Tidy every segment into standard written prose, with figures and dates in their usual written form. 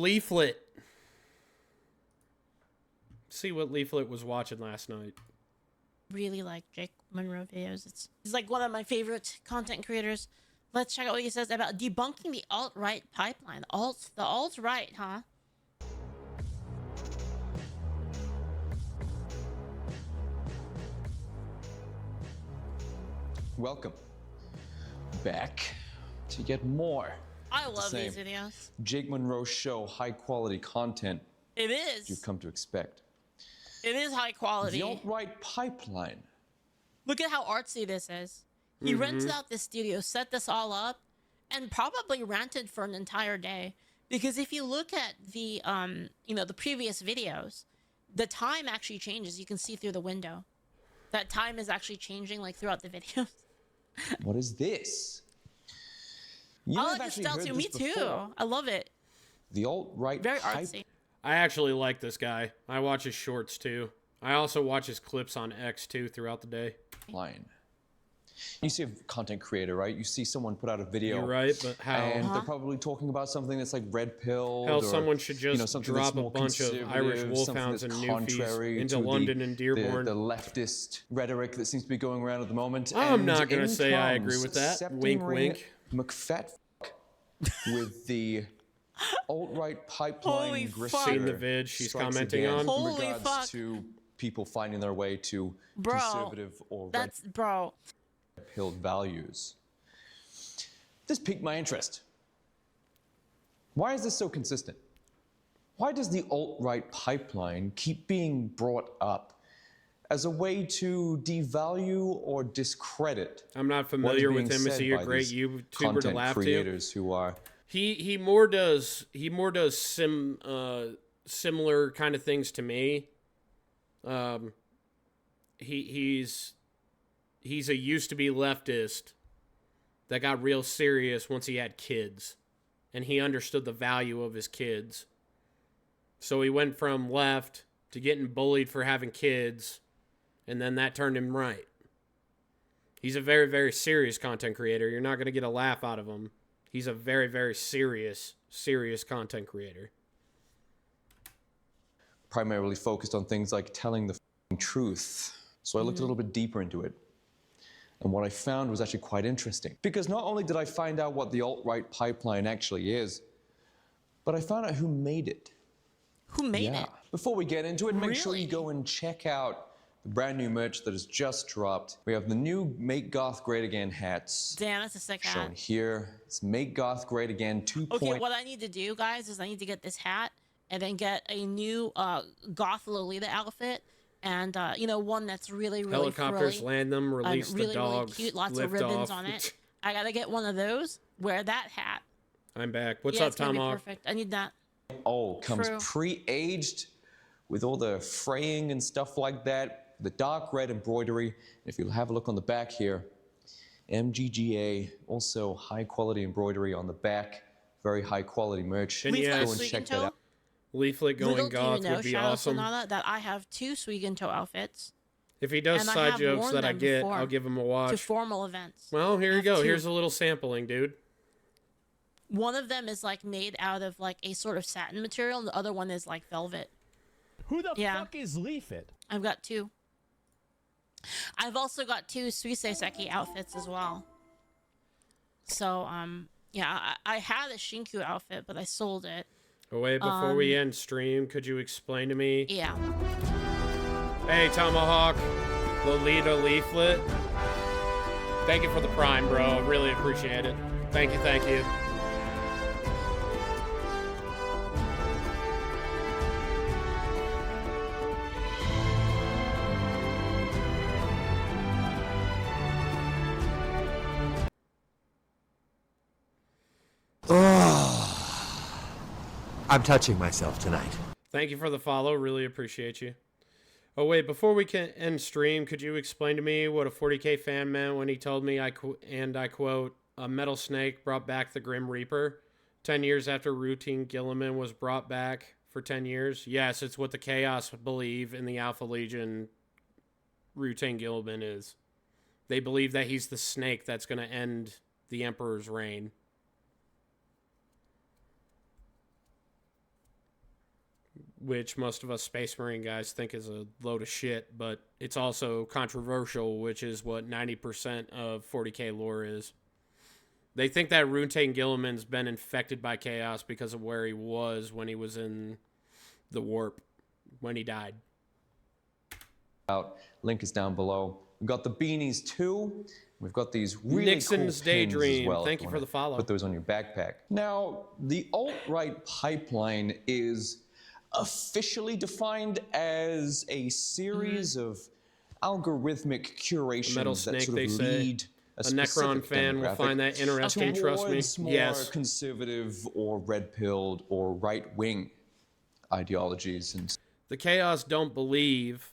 Leaflit. See what Leaflit was watching last night. Really like Jake Munro videos. He's like one of my favorite content creators. Let's check out what he says about debunking the alt-right pipeline. The alt-right, huh? Welcome back to get more. I love these videos. Jake Munro Show, high quality content. It is. You've come to expect. It is high quality. The alt-right pipeline. Look at how artsy this is. He rented out this studio, set this all up, and probably rented for an entire day. Because if you look at the, the previous videos, the time actually changes. You can see through the window. That time is actually changing like throughout the videos. What is this? I like this style too. Me too. I love it. The alt-right very artsy. I actually like this guy. I watch his shorts too. I also watch his clips on X too throughout the day. Line. You see a content creator, right? You see someone put out a video. You're right, but how? And they're probably talking about something that's like red pill. Hell, someone should just drop a bunch of Irish wolfhounds and newfies into London and Dearborn. The leftist rhetoric that seems to be going around at the moment. I'm not going to say I agree with that. Wink, wink. McFat with the alt-right pipeline fuck. Seen the vid she's commenting on. In regards to people finding their way to conservative or red-pilled values. This piqued my interest. Why is this so consistent? Why does the alt-right pipeline keep being brought up as a way to devalue or discredit? I'm not familiar with him. Is he a great YouTuber to laugh creators to? Who are he more does similar kind of things to me. He's a used to be leftist that got real serious once he had kids, and he understood the value of his kids. So he went from left to getting bullied for having kids, and then that turned him right. He's a very, very serious content creator. You're not going to get a laugh out of him. He's a very, very serious content creator. Primarily focused on things like telling the truth. So I looked a little bit deeper into it. And what I found was actually quite interesting. Because not only did I find out what the alt-right pipeline actually is, but I found out who made it. Who made it? Before we get into it, make sure you go and check out the brand new merch that has just dropped. We have the new Make Goth Great Again hats. Damn, that's a sick hat. Shown here. It's Make Goth Great Again 2. Okay, what I need to do, guys, is I need to get this hat and then get a new Goth Lolita outfit. And, one that's really, really helicopters frilly, land them, release really, the dogs, really cute, lots of ribbons on it. I got to get one of those, wear that hat. I'm back. What's up, Tomahawk? Perfect. I need that. Oh, comes pre-aged with all the fraying and stuff like that. The dark red embroidery. If you'll have a look on the back here, MGGA, also high quality embroidery on the back. Very high quality merch. Go and check that out. Leaflit going goth would be awesome. That I have 2 Sweeginto outfits. If he does side jokes that I get, I'll give him a watch. To formal events. Well, here you go. Here's a little sampling, dude. One of them is like made out of like a sort of satin material, and the other one is like velvet. Who the fuck is Leaflit? I've got 2. I've also got 2 Suisei outfits as well. So, I had a Shinku outfit, but I sold it. Oh, wait, before we end stream, could you explain to me? Yeah. Hey, Tomahawk, Lolita Leaflit. Thank you for the Prime, bro. Really appreciate it. Thank you, thank you. I'm touching myself tonight. Thank you for the follow. Really appreciate you. Oh, wait, before we can end stream, could you explain to me what a 40K fan meant when he told me, I quote, a metal snake brought back the Grim Reaper 10 years after Routine Gilliman was brought back for 10 years? Yes, it's what the Chaos believe in the Alpha Legion Routine Gilliman is. They believe that he's the snake that's going to end the Emperor's reign. which most of us Space Marine guys think is a load of shit, but it's also controversial, which is what 90% of 40k lore is. They think that Runetain Gilliman's been infected by chaos because of where he was when he was in the warp, when he died. Link is down below. We've got the beanies too. We've got these really Nixon's cool Daydream. pins as well. Thank you for the follow. Put those on your backpack. Now, the alt-right pipeline is officially defined as a series of algorithmic curations that sort of lead a Necron fan will find that interesting, trust me. More conservative or red-pilled or right-wing ideologies. And the Chaos don't believe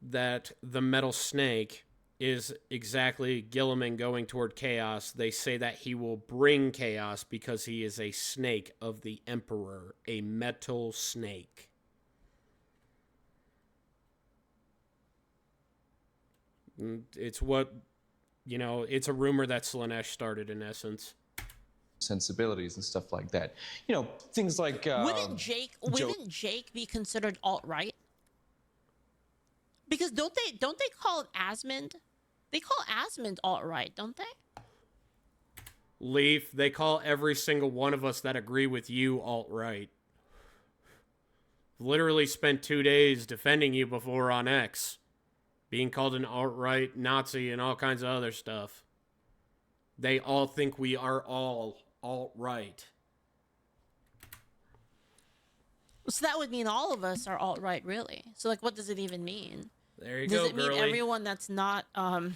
that the Metal Snake is exactly Gilliman going toward chaos. They say that he will bring chaos because he is a snake of the Emperor, a metal snake. It's what, you know, it's a rumor that Slaanesh started in essence. Sensibilities and stuff like that. You know, things like... wouldn't Jake be considered alt-right? Because don't they call Asmund? They call Asmund alt-right, don't they? Leaf, they call every single one of us that agree with you alt-right. Literally spent 2 days defending you before on X. Being called an alt-right Nazi and all kinds of other stuff. They all think we are all alt-right. So that would mean all of us are alt-right, really. So, like, what does it even mean? There you go, girlie. Does it mean everyone that's not, I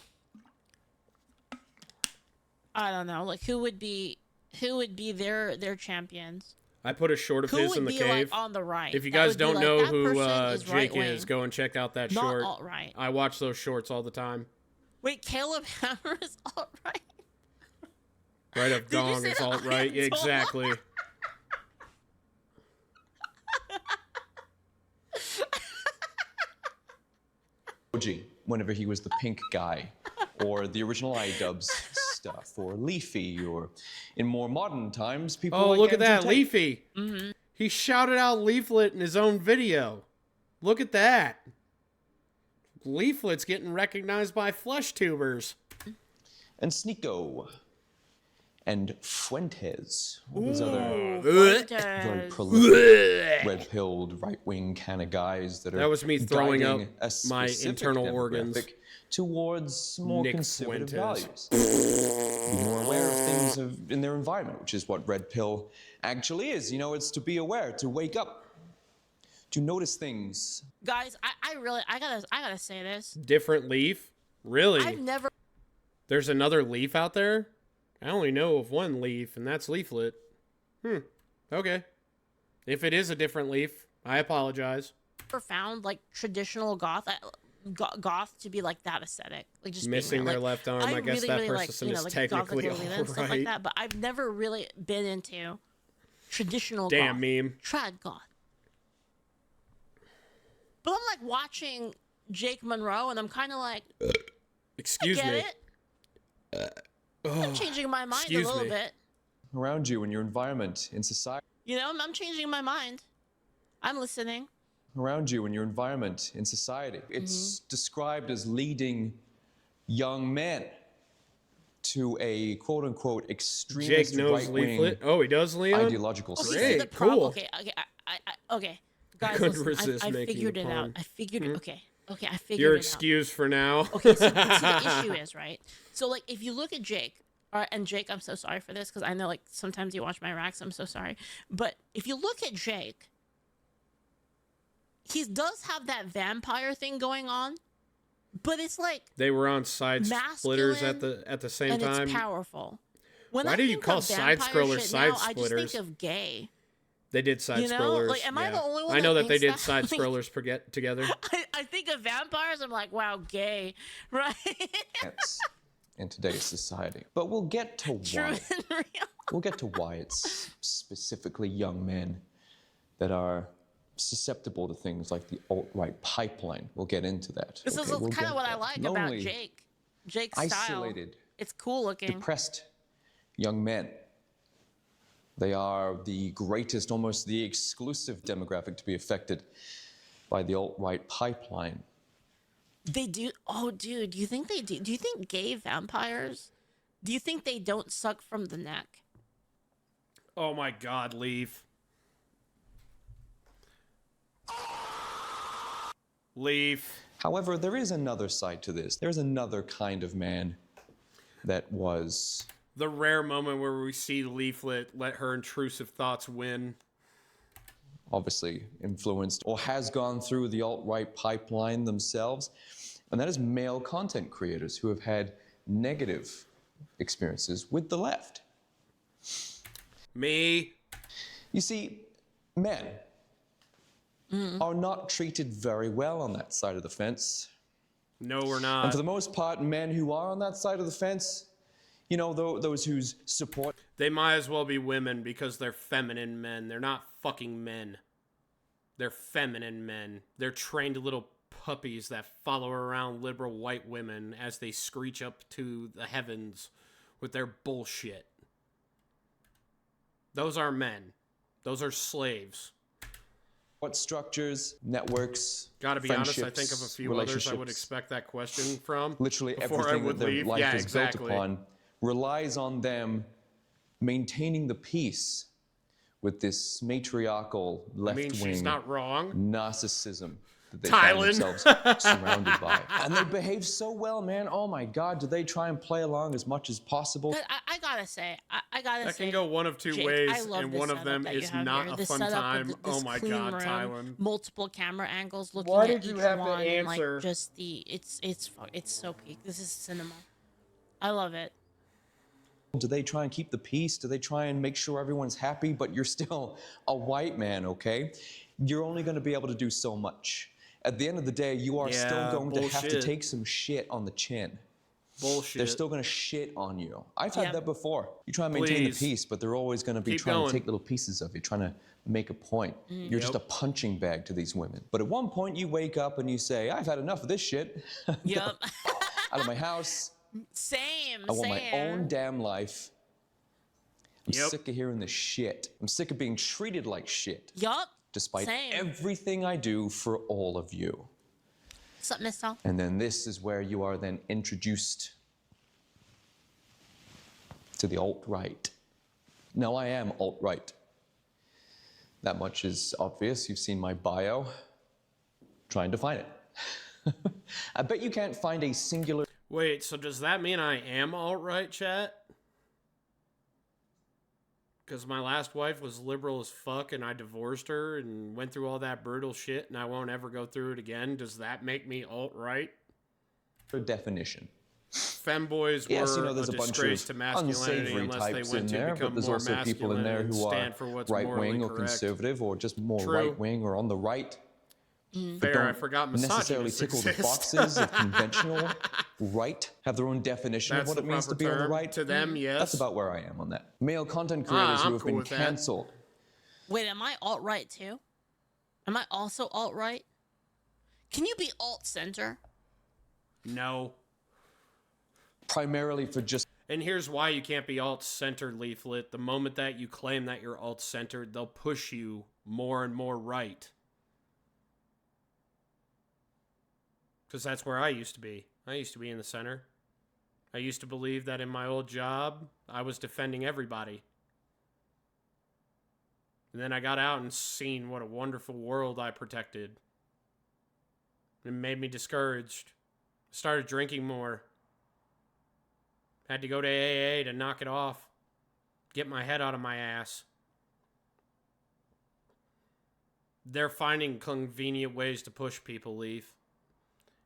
don't know, like, who would be their champions? I put a short of his in the cave. Like on the right? If you guys don't know who Jake right is, go and check out that not short. Alt-right. I watch those shorts all the time. Wait, Caleb Hammer is alt-right? Right up dong is alt-right. Exactly. Whenever he was the pink guy, or the original iDubbbz stuff, or Leafy, or in more modern times, people like look at that, Andrew Tate. Leafy. Mm-hmm. He shouted out Leaflit in his own video. Look at that. Leaflit's getting recognized by flesh tubers. And Sneeko. And Fuentes. All these other very prolific, red-pilled, right-wing kind of guys that are that was me throwing up a my internal organs towards more Nick conservative Fuentes. values. Be more aware of things in their environment, which is what red pill actually is. You know, it's to be aware, to wake up, to notice things. Guys, I gotta say this. Different Leaf? Really? I've never. There's another Leaf out there? I only know of one Leaf, and that's Leaflit. Okay. If it is a different Leaf, I apologize. Found like traditional goth to be like that aesthetic, like just missing their left arm. I guess that person is technically all and stuff like that. But I've never really been into traditional goth, meme trad goth. But I'm like watching Jake Munro, and I'm kind of like, excuse me. I'm changing my mind a little bit. Around you in your environment, in society. You know, I'm changing my mind. I'm listening. Around you in your environment, in society. It's described as leading young men to a quote-unquote extremist Jake knows right-wing Oh, he does, Leon? ideological Great, so cool. Okay. Guys, couldn't listen, resist I making figured the it pun. out. I figured it. Okay, I figured You're it out. excused for now. Okay, so the issue is, right? So, like, if you look at Jake, and Jake, I'm so sorry for this, because I know, like, sometimes you watch my racks, I'm so sorry. But if you look at Jake, he does have that vampire thing going on, but it's like they were on side splitters at the same time. And it's powerful. When Why do you call side scrollers side splitters? I just think of gay. They did side scrollers. Like, am I the only one? I know that they did that? side scrollers together. I think of vampires. I'm like, wow, gay, right? In today's society, but we'll get to True why. and real. We'll get to why it's specifically young men that are susceptible to things like the alt-right pipeline. We'll get into that. This is kind of what I like about Jake. Jake's style. Isolated. It's cool looking. Depressed young men They are the greatest, almost the exclusive demographic to be affected by the alt-right pipeline. They do? Oh, dude, do you think they do? Do you think gay vampires, do you think they don't suck from the neck? Oh my God, Leaf. Leaf. However, there is another side to this. There's another kind of man that was... The rare moment where we see Leaflit let her intrusive thoughts win. Obviously influenced or has gone through the alt-right pipeline themselves. And that is male content creators who have had negative experiences with the left. Me. You see, men are not treated very well on that side of the fence. No, we're not. And for the most part, men who are on that side of the fence, you know, those whose support... They might as well be women because they're feminine men. They're not fucking men. They're feminine men. They're trained little puppies that follow around liberal white women as they screech up to the heavens with their bullshit. Those are men. Those are slaves. What structures, networks, Gotta be honest, I think of a few others I would expect that question from. Literally everything that their life is built upon relies on them maintaining the peace with this matriarchal left-wing she's not wrong. narcissism that they find themselves surrounded by. And they behave so well, man. Oh my God, do they try and play along as much as possible? But I gotta say, I gotta that say, can go one of two Jake, ways, and one of them is not a fun time. Oh my God, Tylen. Multiple camera angles looking Why at did you each have one, to answer? like just the it's so peak. This is cinema. I love it. Do they try and keep the peace? Do they try and make sure everyone's happy? But you're still a white man, okay? You're only going to be able to do so much. At the end of the day, you are still going to have to take some shit on the chin. Bullshit. They're still going to shit on you. I've had that before. You try and maintain the peace, but they're always going to be trying to take little pieces of you, trying to make a point. You're just a punching bag to these women. But at one point, you wake up and you say, I've had enough of this shit. Yep. Out of my house. Same. I want my own damn life. I'm sick of hearing this shit. I'm sick of being treated like shit. Yup. Despite everything I do for all of you. What's up, mister? And then this is where you are then introduced to the alt-right. Now, I am alt-right. That much is obvious. You've seen my bio. Try and define it. I bet you can't find a singular... Wait, so does that mean I am alt-right, chat? Because my last wife was liberal as fuck and I divorced her and went through all that brutal shit and I won't ever go through it again. Does that make me alt-right? Definition. Femboys were a disgrace to masculinity unless they went to become more masculine and stand for what's right-wing or correct. Conservative or just more right-wing or on the right. Fair, I forgot necessarily tickle the boxes of conventional right, have their own definition of what it means to be on the right. To them, yes. That's about where I am on that. Male content creators who have been canceled. Wait, am I alt-right too? Am I also alt-right? Can you be alt-center? No. Primarily for just... And here's why you can't be alt-centered, Leaflit. The moment that you claim that you're alt-centered, they'll push you more and more right. Because that's where I used to be. I used to be in the center. I used to believe that in my old job, I was defending everybody. And then I got out and seen what a wonderful world I protected. It made me discouraged. Started drinking more. Had to go to AA to knock it off. Get my head out of my ass. They're finding convenient ways to push people, Leaf.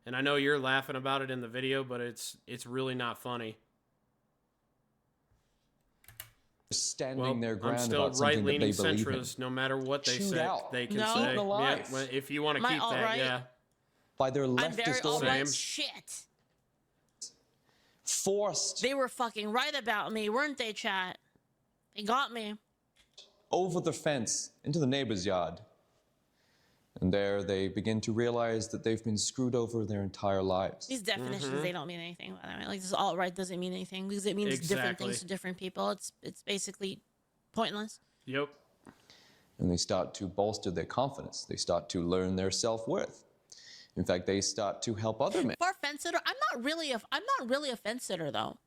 And I know you're laughing about it in the video, but it's really not funny. Standing their ground I'm still about something that they believe centrist, no matter what they say. Out. They can No. say, alive. yeah, if you want to keep that, yeah. By their I'm very leftist alt-right. orders. Shit. Forced. They were fucking right about me, weren't they, chat? They got me. Over the fence, into the neighbor's yard. And there they begin to realize that they've been screwed over their entire lives. These definitions, they don't mean anything, by the way. Like, this alt-right doesn't mean anything because it means different things to different people. It's basically pointless. Yep. And they start to bolster their confidence. They start to learn their self-worth. In fact, they start to help other men. For a fence sitter, I'm not really a fence sitter though.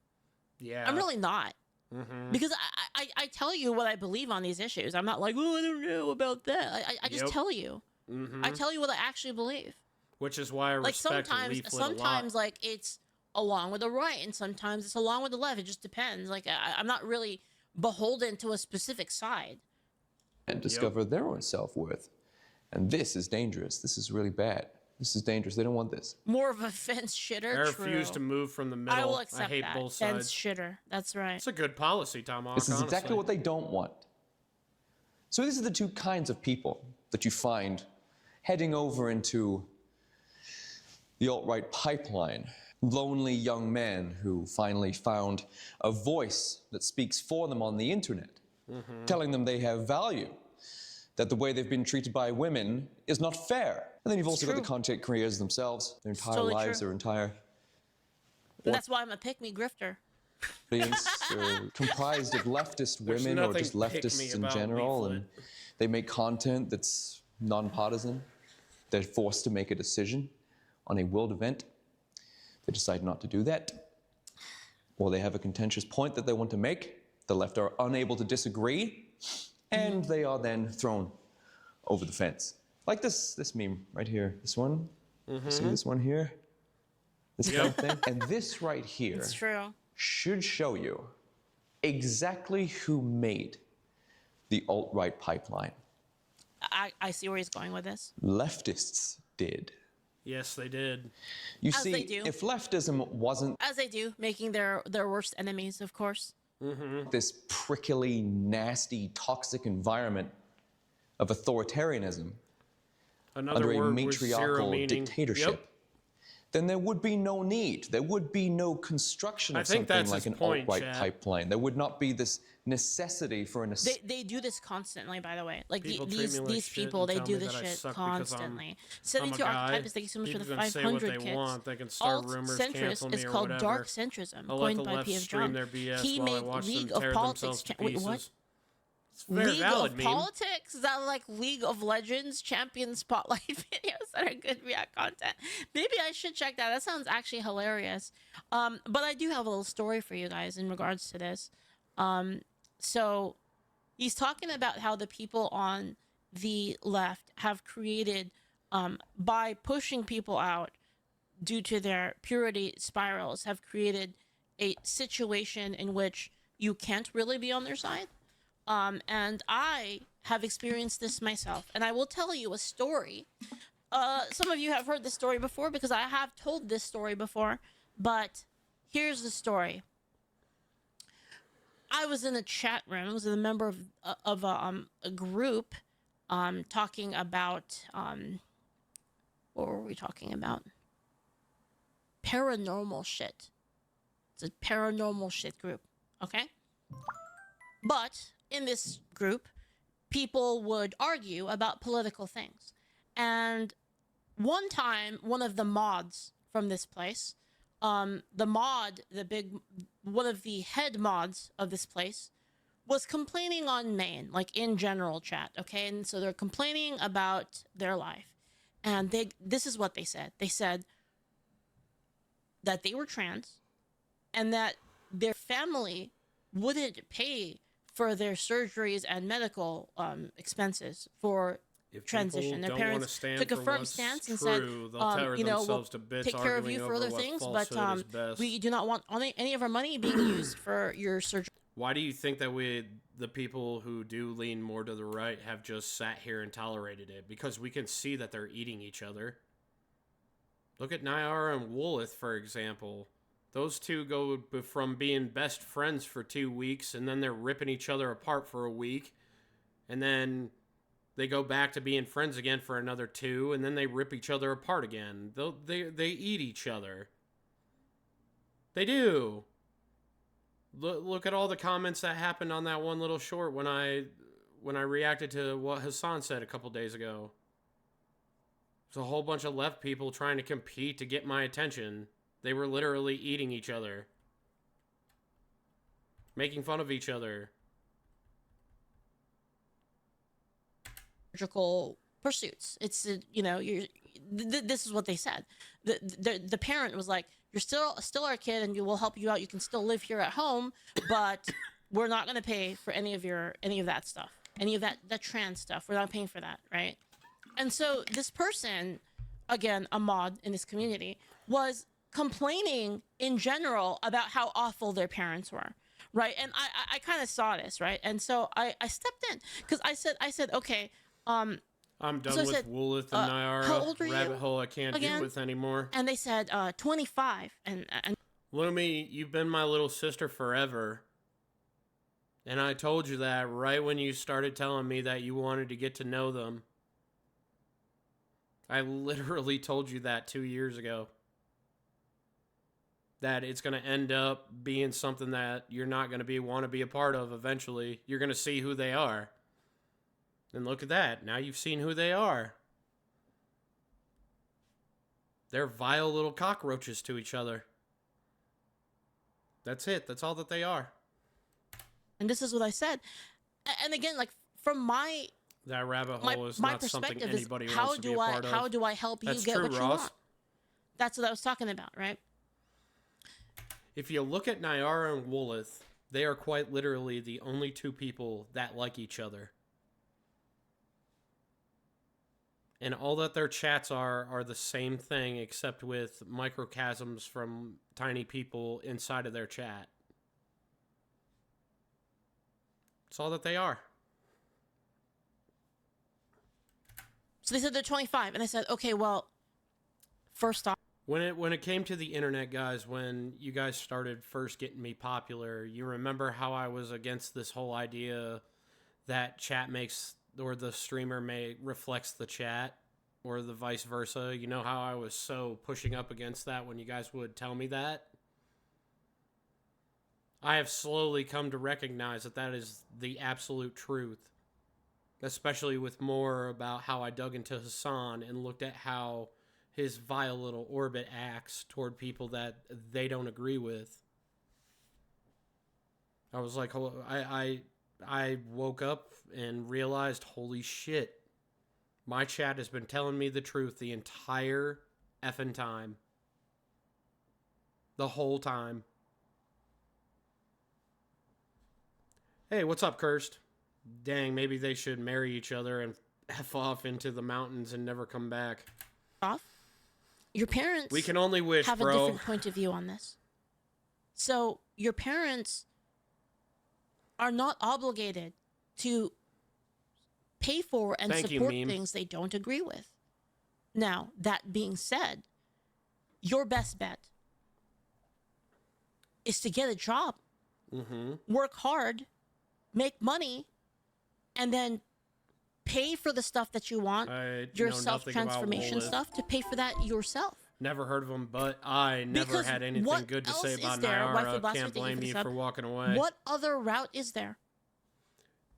Yeah. I'm really not. Because I tell you what I believe on these issues. I'm not like, oh, I don't know about that. I just tell you. I tell you what I actually believe. Which is why I respect Leaflit sometimes like it's along with the right, and sometimes it's along with the left. It just depends. Like I'm not really beholden to a specific side. And discover their own self-worth. And this is dangerous. This is really bad. This is dangerous. They don't want this. More of a fence shitter. I refuse to move from the middle. I will accept hate that. both Fence sides. shitter. That's right. It's a good policy, Tomahawk. This is honestly. exactly what they don't want. So these are the two kinds of people that you find heading over into the alt-right pipeline. Lonely young men who finally found a voice that speaks for them on the internet, telling them they have value, that the way they've been treated by women is not fair. And then you've also got the content creators themselves, their entire totally lives, true. their entire That's why I'm a pick-me grifter. audience are comprised of leftist women or just leftists in general, and they make content that's nonpartisan. They're forced to make a decision on a world event. They decide not to do that, or they have a contentious point that they want to make. The left are unable to disagree, and they are then thrown over the fence. Like this meme right here. This one. See this one here? This kind of thing. And this right here It's true. should show you exactly who made the alt-right pipeline. I see where he's going with this. Leftists did. Yes, they did. You As see, they do. if leftism wasn't As they do, making their worst enemies, of course. this prickly, nasty, toxic environment of authoritarianism Another under a word with zero matriarchal meaning. dictatorship, Yep. then there would be no need. There would be no construction I of think something that's like his an point, alt-right Chad. pipeline. There would not be this necessity for an They do this constantly, by the way. Like People treat me like these shit people, and they tell do me this that I shit suck because I'm constantly. a 72 guy. archetypes. Thank you so much for the People can say what 500 they kits. want. They can start rumors, cancel Alt-centrist is me or called whatever. dark centrism, I'll let coined the by left P.F. stream John. their BS He while I made watch League them of tear Politics. themselves to Wait, pieces. what? It's a very League valid of meme. Politics? Is that like League of Legends champion spotlight videos that are good React content? Maybe I should check that. That sounds actually hilarious. But I do have a little story for you guys in regards to this. So he's talking about how the people on the left have created, by pushing people out due to their purity spirals, have created a situation in which you can't really be on their side. And I have experienced this myself, and I will tell you a story. Some of you have heard this story before because I have told this story before, but here's the story. I was in a chat room. I was a member of a group talking about, what were we talking about? Paranormal shit. It's a paranormal shit group, okay? But in this group, people would argue about political things. And one time, one of the mods from this place, one of the head mods of this place, was complaining on main, like in general chat, okay? And so they're complaining about their life. And this is what they said. They said that they were trans and that their family wouldn't pay for their surgeries and medical expenses for transition. Their parents took a firm stance and said, we'll take care of you for other things, but we do not want any of our money being used for your surgery. Why do you think that the people who do lean more to the right, have just sat here and tolerated it? Because we can see that they're eating each other. Look at Nyara and Woolith, for example. Those two go from being best friends for 2 weeks, and then they're ripping each other apart for a week, and then they go back to being friends again for another 2, and then they rip each other apart again. They eat each other. They do. Look at all the comments that happened on that one little short when I reacted to what Hassan said a couple days ago. There's a whole bunch of left people trying to compete to get my attention. They were literally eating each other. Making fun of each other. biological pursuits. It's this is what they said. The parent was like, you're still our kid, and you will help you out. You can still live here at home, but we're not going to pay for any of that stuff, any of that trans stuff. We're not paying for that, right? And so this person, again, a mod in this community, was complaining in general about how awful their parents were, right? And I kind of saw this, right? And so I stepped in because I said, okay, I'm done with Woolith and Nyara. How old are Rabbit you hole I can't again? deal with anymore. And they said 25. And Lumi, you've been my little sister forever. And I told you that right when you started telling me that you wanted to get to know them. I literally told you that 2 years ago. That it's going to end up being something that you're not going to want to be a part of eventually. You're going to see who they are. And look at that. Now you've seen who they are. They're vile little cockroaches to each other. That's it. That's all that they are. And this is what I said. And again, like, from my... That rabbit hole is not something anybody wants to be a part of. How do I help you get what you want? That's what I was talking about, right? If you look at Nyara and Woolith, they are quite literally the only two people that like each other. And all that their chats are the same thing, except with microchasms from tiny people inside of their chat. It's all that they are. So they said they're 25, and I said, okay, well, first off, when it came to the internet, guys, when you guys started first getting me popular, you remember how I was against this whole idea that chat makes, or the streamer reflects the chat, or the vice versa. You know how I was so pushing up against that when you guys would tell me that? I have slowly come to recognize that that is the absolute truth. Especially with more about how I dug into Hassan and looked at how his vile little orbit acts toward people that they don't agree with. I was like, I woke up and realized, holy shit, my chat has been telling me the truth the entire effing time. The whole time. Hey, what's up, Cursed? Dang, maybe they should marry each other and F off into the mountains and never come back. Your parents we can only wish, have bro. a different point of view on this. So your parents are not obligated to pay for and support things they don't agree with. Now, that being said, your best bet is to get a job, work hard, make money, and then pay for the stuff that you want, your self-transformation stuff, to pay for that yourself. Never heard of them, but I never had anything good to say about Nyara. Can't blame you for walking away. What other route is there?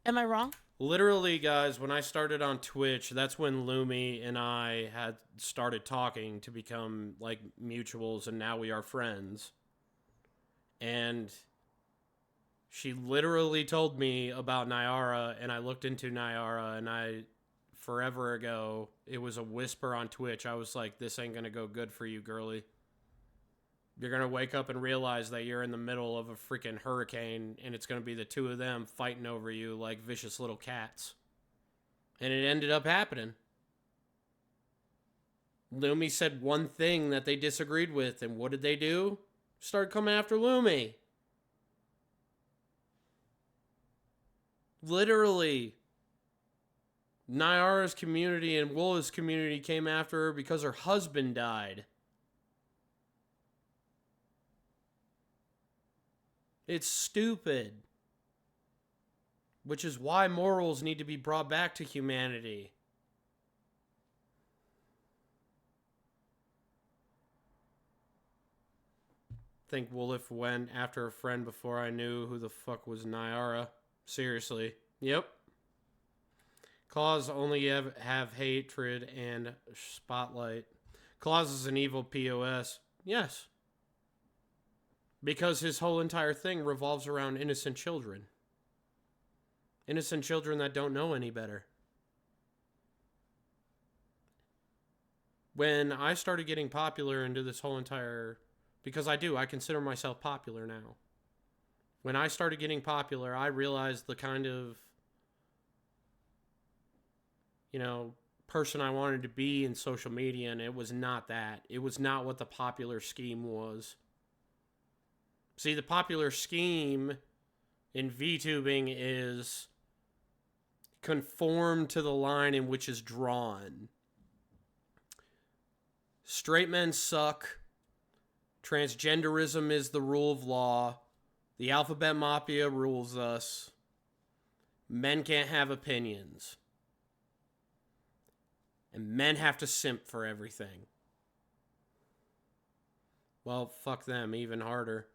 Am I wrong? Literally, guys, when I started on Twitch, that's when Lumi and I had started talking to become like mutuals, and now we are friends. And she literally told me about Nyara, and I looked into Nyara, and forever ago, it was a whisper on Twitch. I was like, this ain't gonna go good for you, girly. You're gonna wake up and realize that you're in the middle of a freaking hurricane, and it's gonna be the two of them fighting over you like vicious little cats. And it ended up happening. Lumi said one thing that they disagreed with, and what did they do? Start coming after Lumi. Literally. Nyara's community and Woola's community came after her because her husband died. It's stupid. Which is why morals need to be brought back to humanity. I think Woolif went after a friend before I knew who the fuck was Nyara. Seriously. Yep. Claus only have hatred and spotlight. Claus is an evil POS. Yes. Because his whole entire thing revolves around innocent children. Innocent children that don't know any better. When I started getting popular into this whole entire... Because I consider myself popular now. When I started getting popular, I realized the kind of, person I wanted to be in social media, and it was not that. It was not what the popular scheme was. See, the popular scheme in VTubing is conform to the line in which is drawn. Straight men suck. Transgenderism is the rule of law. The alphabet mafia rules us. Men can't have opinions. And men have to simp for everything. Well, fuck them, even harder.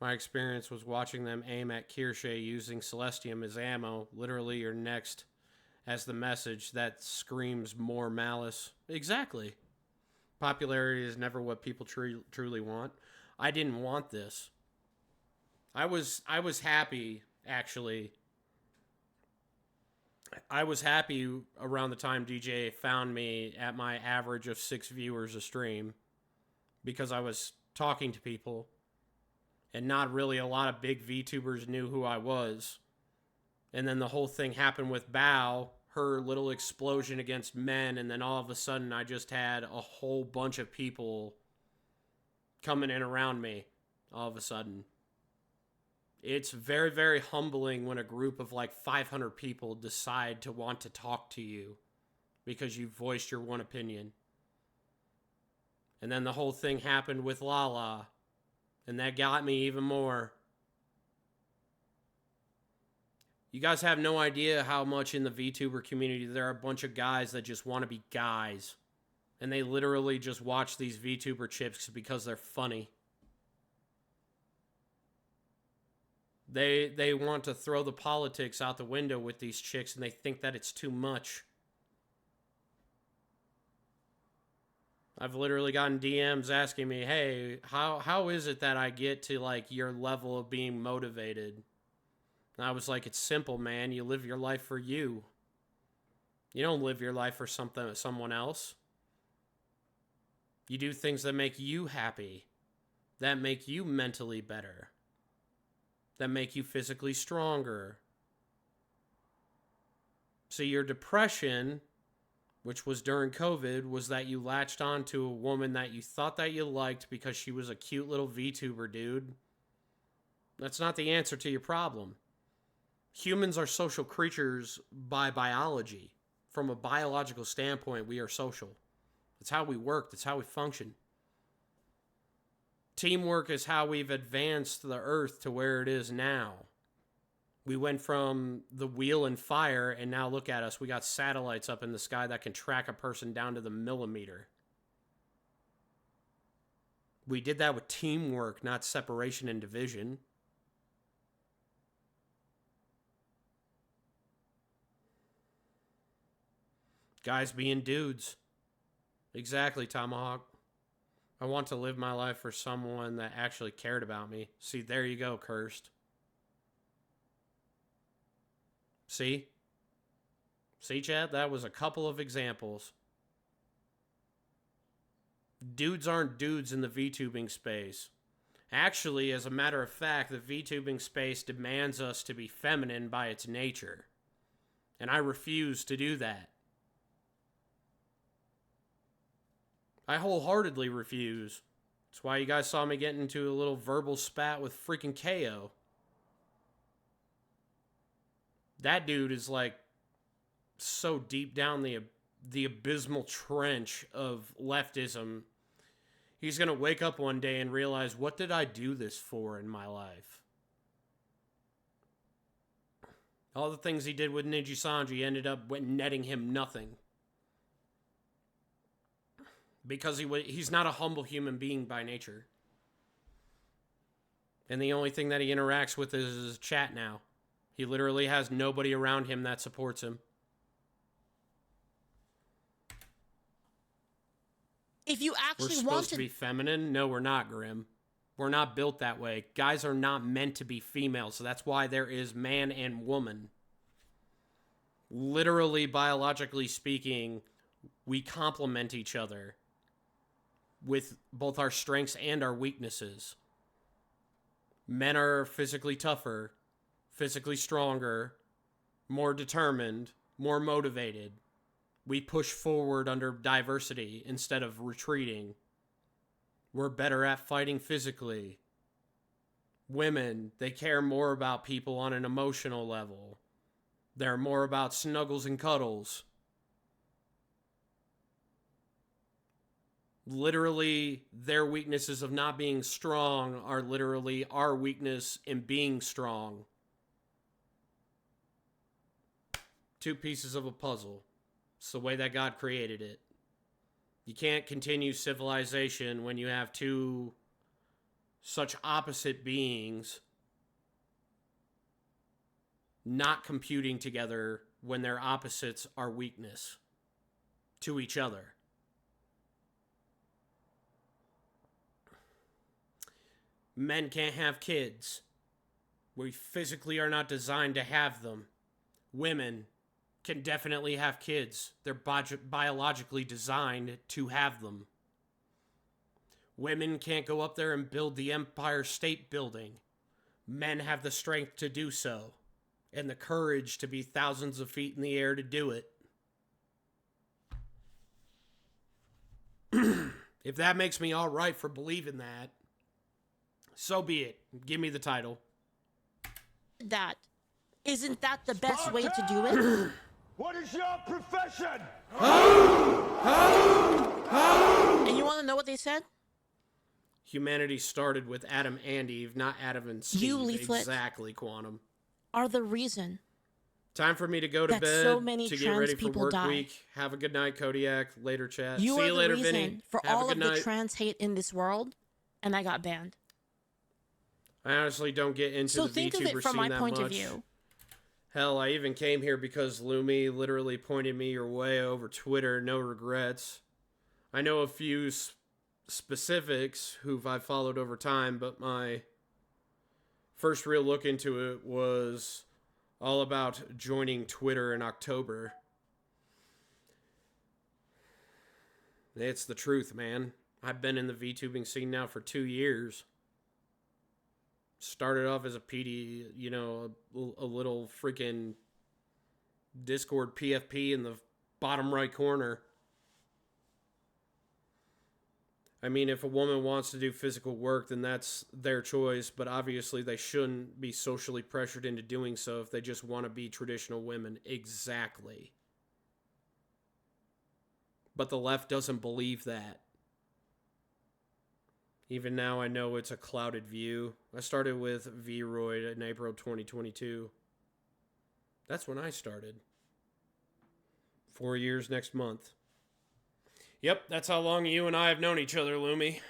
My experience was watching them aim at Kirsche using Celestium as ammo. Literally, you're next as the message that screams more malice. Exactly. Popularity is never what people truly want. I didn't want this. I was happy, actually. I was happy around the time DJ found me at my average of 6 viewers a stream, because I was talking to people, and not really a lot of big VTubers knew who I was. And then the whole thing happened with Bao, her little explosion against men, and then all of a sudden I just had a whole bunch of people coming in around me all of a sudden. It's very, very humbling when a group of like 500 people decide to want to talk to you because you voiced your one opinion. And then the whole thing happened with Lala, and that got me even more. You guys have no idea how much in the VTuber community there are a bunch of guys that just want to be guys. And they literally just watch these VTuber chicks because they're funny. They want to throw the politics out the window with these chicks, and they think that it's too much. I've literally gotten DMs asking me, hey, how is it that I get to like your level of being motivated? And I was like, it's simple, man. You live your life for you. You don't live your life for someone else. You do things that make you happy, that make you mentally better, that make you physically stronger. See, your depression, which was during COVID, was that you latched on to a woman that you thought that you liked because she was a cute little VTuber dude. That's not the answer to your problem. Humans are social creatures by biology. From a biological standpoint, we are social. It's how we work. That's how we function. Teamwork is how we've advanced the Earth to where it is now. We went from the wheel and fire, and now look at us. We got satellites up in the sky that can track a person down to the millimeter. We did that with teamwork, not separation and division. Guys being dudes. Exactly, Tomahawk. I want to live my life for someone that actually cared about me. See, there you go, Cursed. See? See, Chad? That was a couple of examples. Dudes aren't dudes in the VTubing space. Actually, as a matter of fact, the VTubing space demands us to be feminine by its nature. And I refuse to do that. I wholeheartedly refuse. That's why you guys saw me get into a little verbal spat with freaking KO. That dude is like so deep down the abysmal trench of leftism. He's going to wake up one day and realize, what did I do this for in my life? All the things he did with Ninja Sanji ended up netting him nothing. Because he's not a humble human being by nature. And the only thing that he interacts with is his chat now. He literally has nobody around him that supports him. If you actually we're supposed to be feminine? No, we're not, Grim. We're not built that way. Guys are not meant to be female, so that's why there is man and woman. Literally, biologically speaking, we complement each other. with both our strengths and our weaknesses. Men are physically tougher, physically stronger, more determined, more motivated. We push forward under diversity instead of retreating. We're better at fighting physically. Women, they care more about people on an emotional level. They're more about snuggles and cuddles. Literally, their weaknesses of not being strong are literally our weakness in being strong. Two pieces of a puzzle. It's the way that God created it. You can't continue civilization when you have two such opposite beings not computing together when their opposites are weakness to each other. Men can't have kids. We physically are not designed to have them. Women can definitely have kids. They're biologically designed to have them. Women can't go up there and build the Empire State Building. Men have the strength to do so, and the courage to be thousands of feet in the air to do it. If that makes me all right for believing that, so be it. Give me the title. Isn't that the best way to do it? What is your profession? And you want to know what they said? Humanity started with Adam and Eve, not Adam and Steve. You, Leaflit, exactly, Quantum. Are the reason. Time for me to go to bed so many to trans get ready for people work die. week. Have a good night, Kodiak. Later, chat. You See are you the later, reason Vinny. for Have all a of good the night. trans hate in this world, and I got banned. I honestly don't get into So the think of VTuber it from scene my that point much. of view. Hell, I even came here because Lumi literally pointed me your way over Twitter. No regrets. I know a few specifics who I've followed over time, but my first real look into it was all about joining Twitter in October. It's the truth, man. I've been in the VTubing scene now for 2 years. Started off as a PD, a little freaking Discord PFP in the bottom right corner. I mean, if a woman wants to do physical work, then that's their choice, but obviously they shouldn't be socially pressured into doing so if they just want to be traditional women. Exactly. But the left doesn't believe that. Even now, I know it's a clouded view. I started with V-Royd in April 2022. That's when I started. 4 years next month. Yep, that's how long you and I have known each other, Lumi.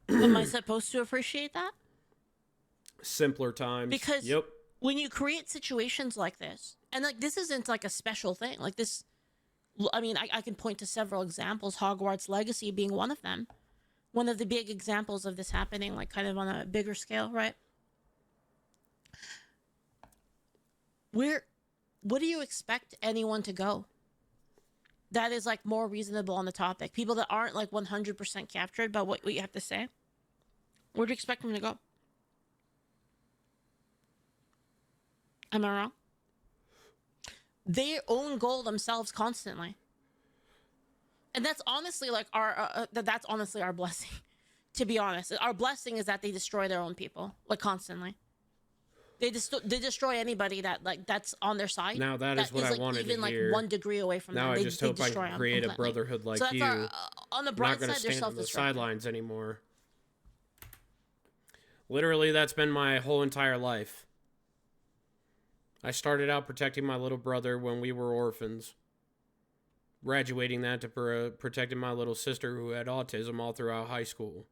Am I supposed to appreciate that? Simpler times. Because yep. When you create situations like this, and like this isn't like a special thing, like this, I mean, I can point to several examples, Hogwarts Legacy being one of them. One of the big examples of this happening, like kind of on a bigger scale, right? What do you expect anyone to go? That is like more reasonable on the topic. People that aren't like 100% captured by what you have to say. Where do you expect them to go? Am I wrong? They own goal themselves constantly. And that's honestly like that's honestly our blessing. To be honest, our blessing is that they destroy their own people, like constantly. They destroy anybody that like that's on their side. Now that is what I wanted even to hear. Like 1 degree away from now them. I just hope I can create a completely. brotherhood like so you. On the bright I'm not going to side, they're stand on the self-destructive. sidelines anymore. Literally, that's been my whole entire life. I started out protecting my little brother when we were orphans. Graduating that to protecting my little sister who had autism all throughout high school.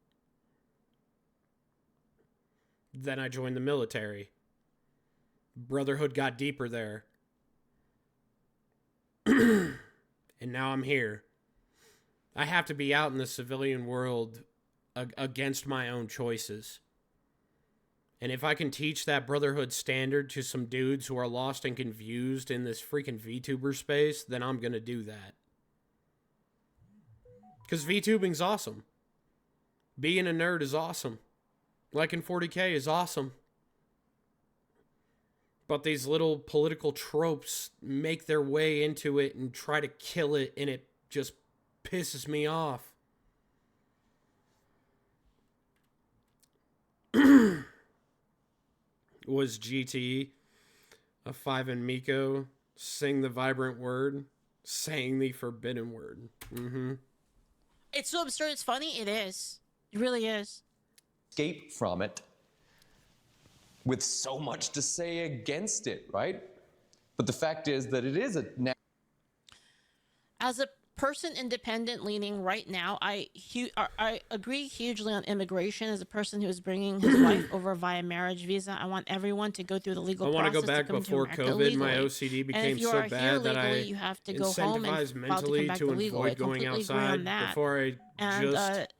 Then I joined the military. Brotherhood got deeper there. And now I'm here. I have to be out in the civilian world against my own choices. And if I can teach that brotherhood standard to some dudes who are lost and confused in this freaking VTuber space, then I'm going to do that. Because VTubing's awesome. Being a nerd is awesome. Liking 40K is awesome. But these little political tropes make their way into it and try to kill it, and it just pisses me off. Was GT a 5 and Miko sing the vibrant word, saying the forbidden word? It's so absurd. It's funny. It is. It really is. Escape from it with so much to say against it, right? But the fact is that it is a... As a person independent leaning right now, I agree hugely on immigration. As a person who is bringing his wife over via marriage visa, I want everyone to go through the legal process. I want to go back to come before to America COVID. legally. My OCD became so here bad that legally, I you have to go home and incentivized filed to come mentally back to illegal. I avoid going completely agree outside on that. before I just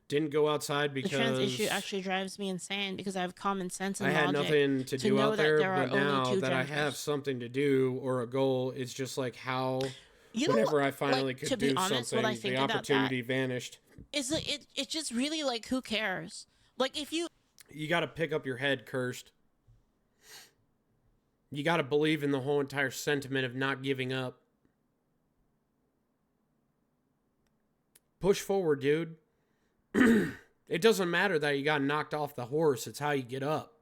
didn't go outside because the trans issue actually drives me insane because I have common sense and I had logic nothing to do know out that there, there are but now only two that I genders. have something to do or a goal, it's just like how You know, whenever I finally like, could to be do honest, something, what I think the about opportunity vanished. Is it just really like who cares? Like if you got to pick up your head, Cursed. You got to believe in the whole entire sentiment of not giving up. Push forward, dude. It doesn't matter that you got knocked off the horse. It's how you get up.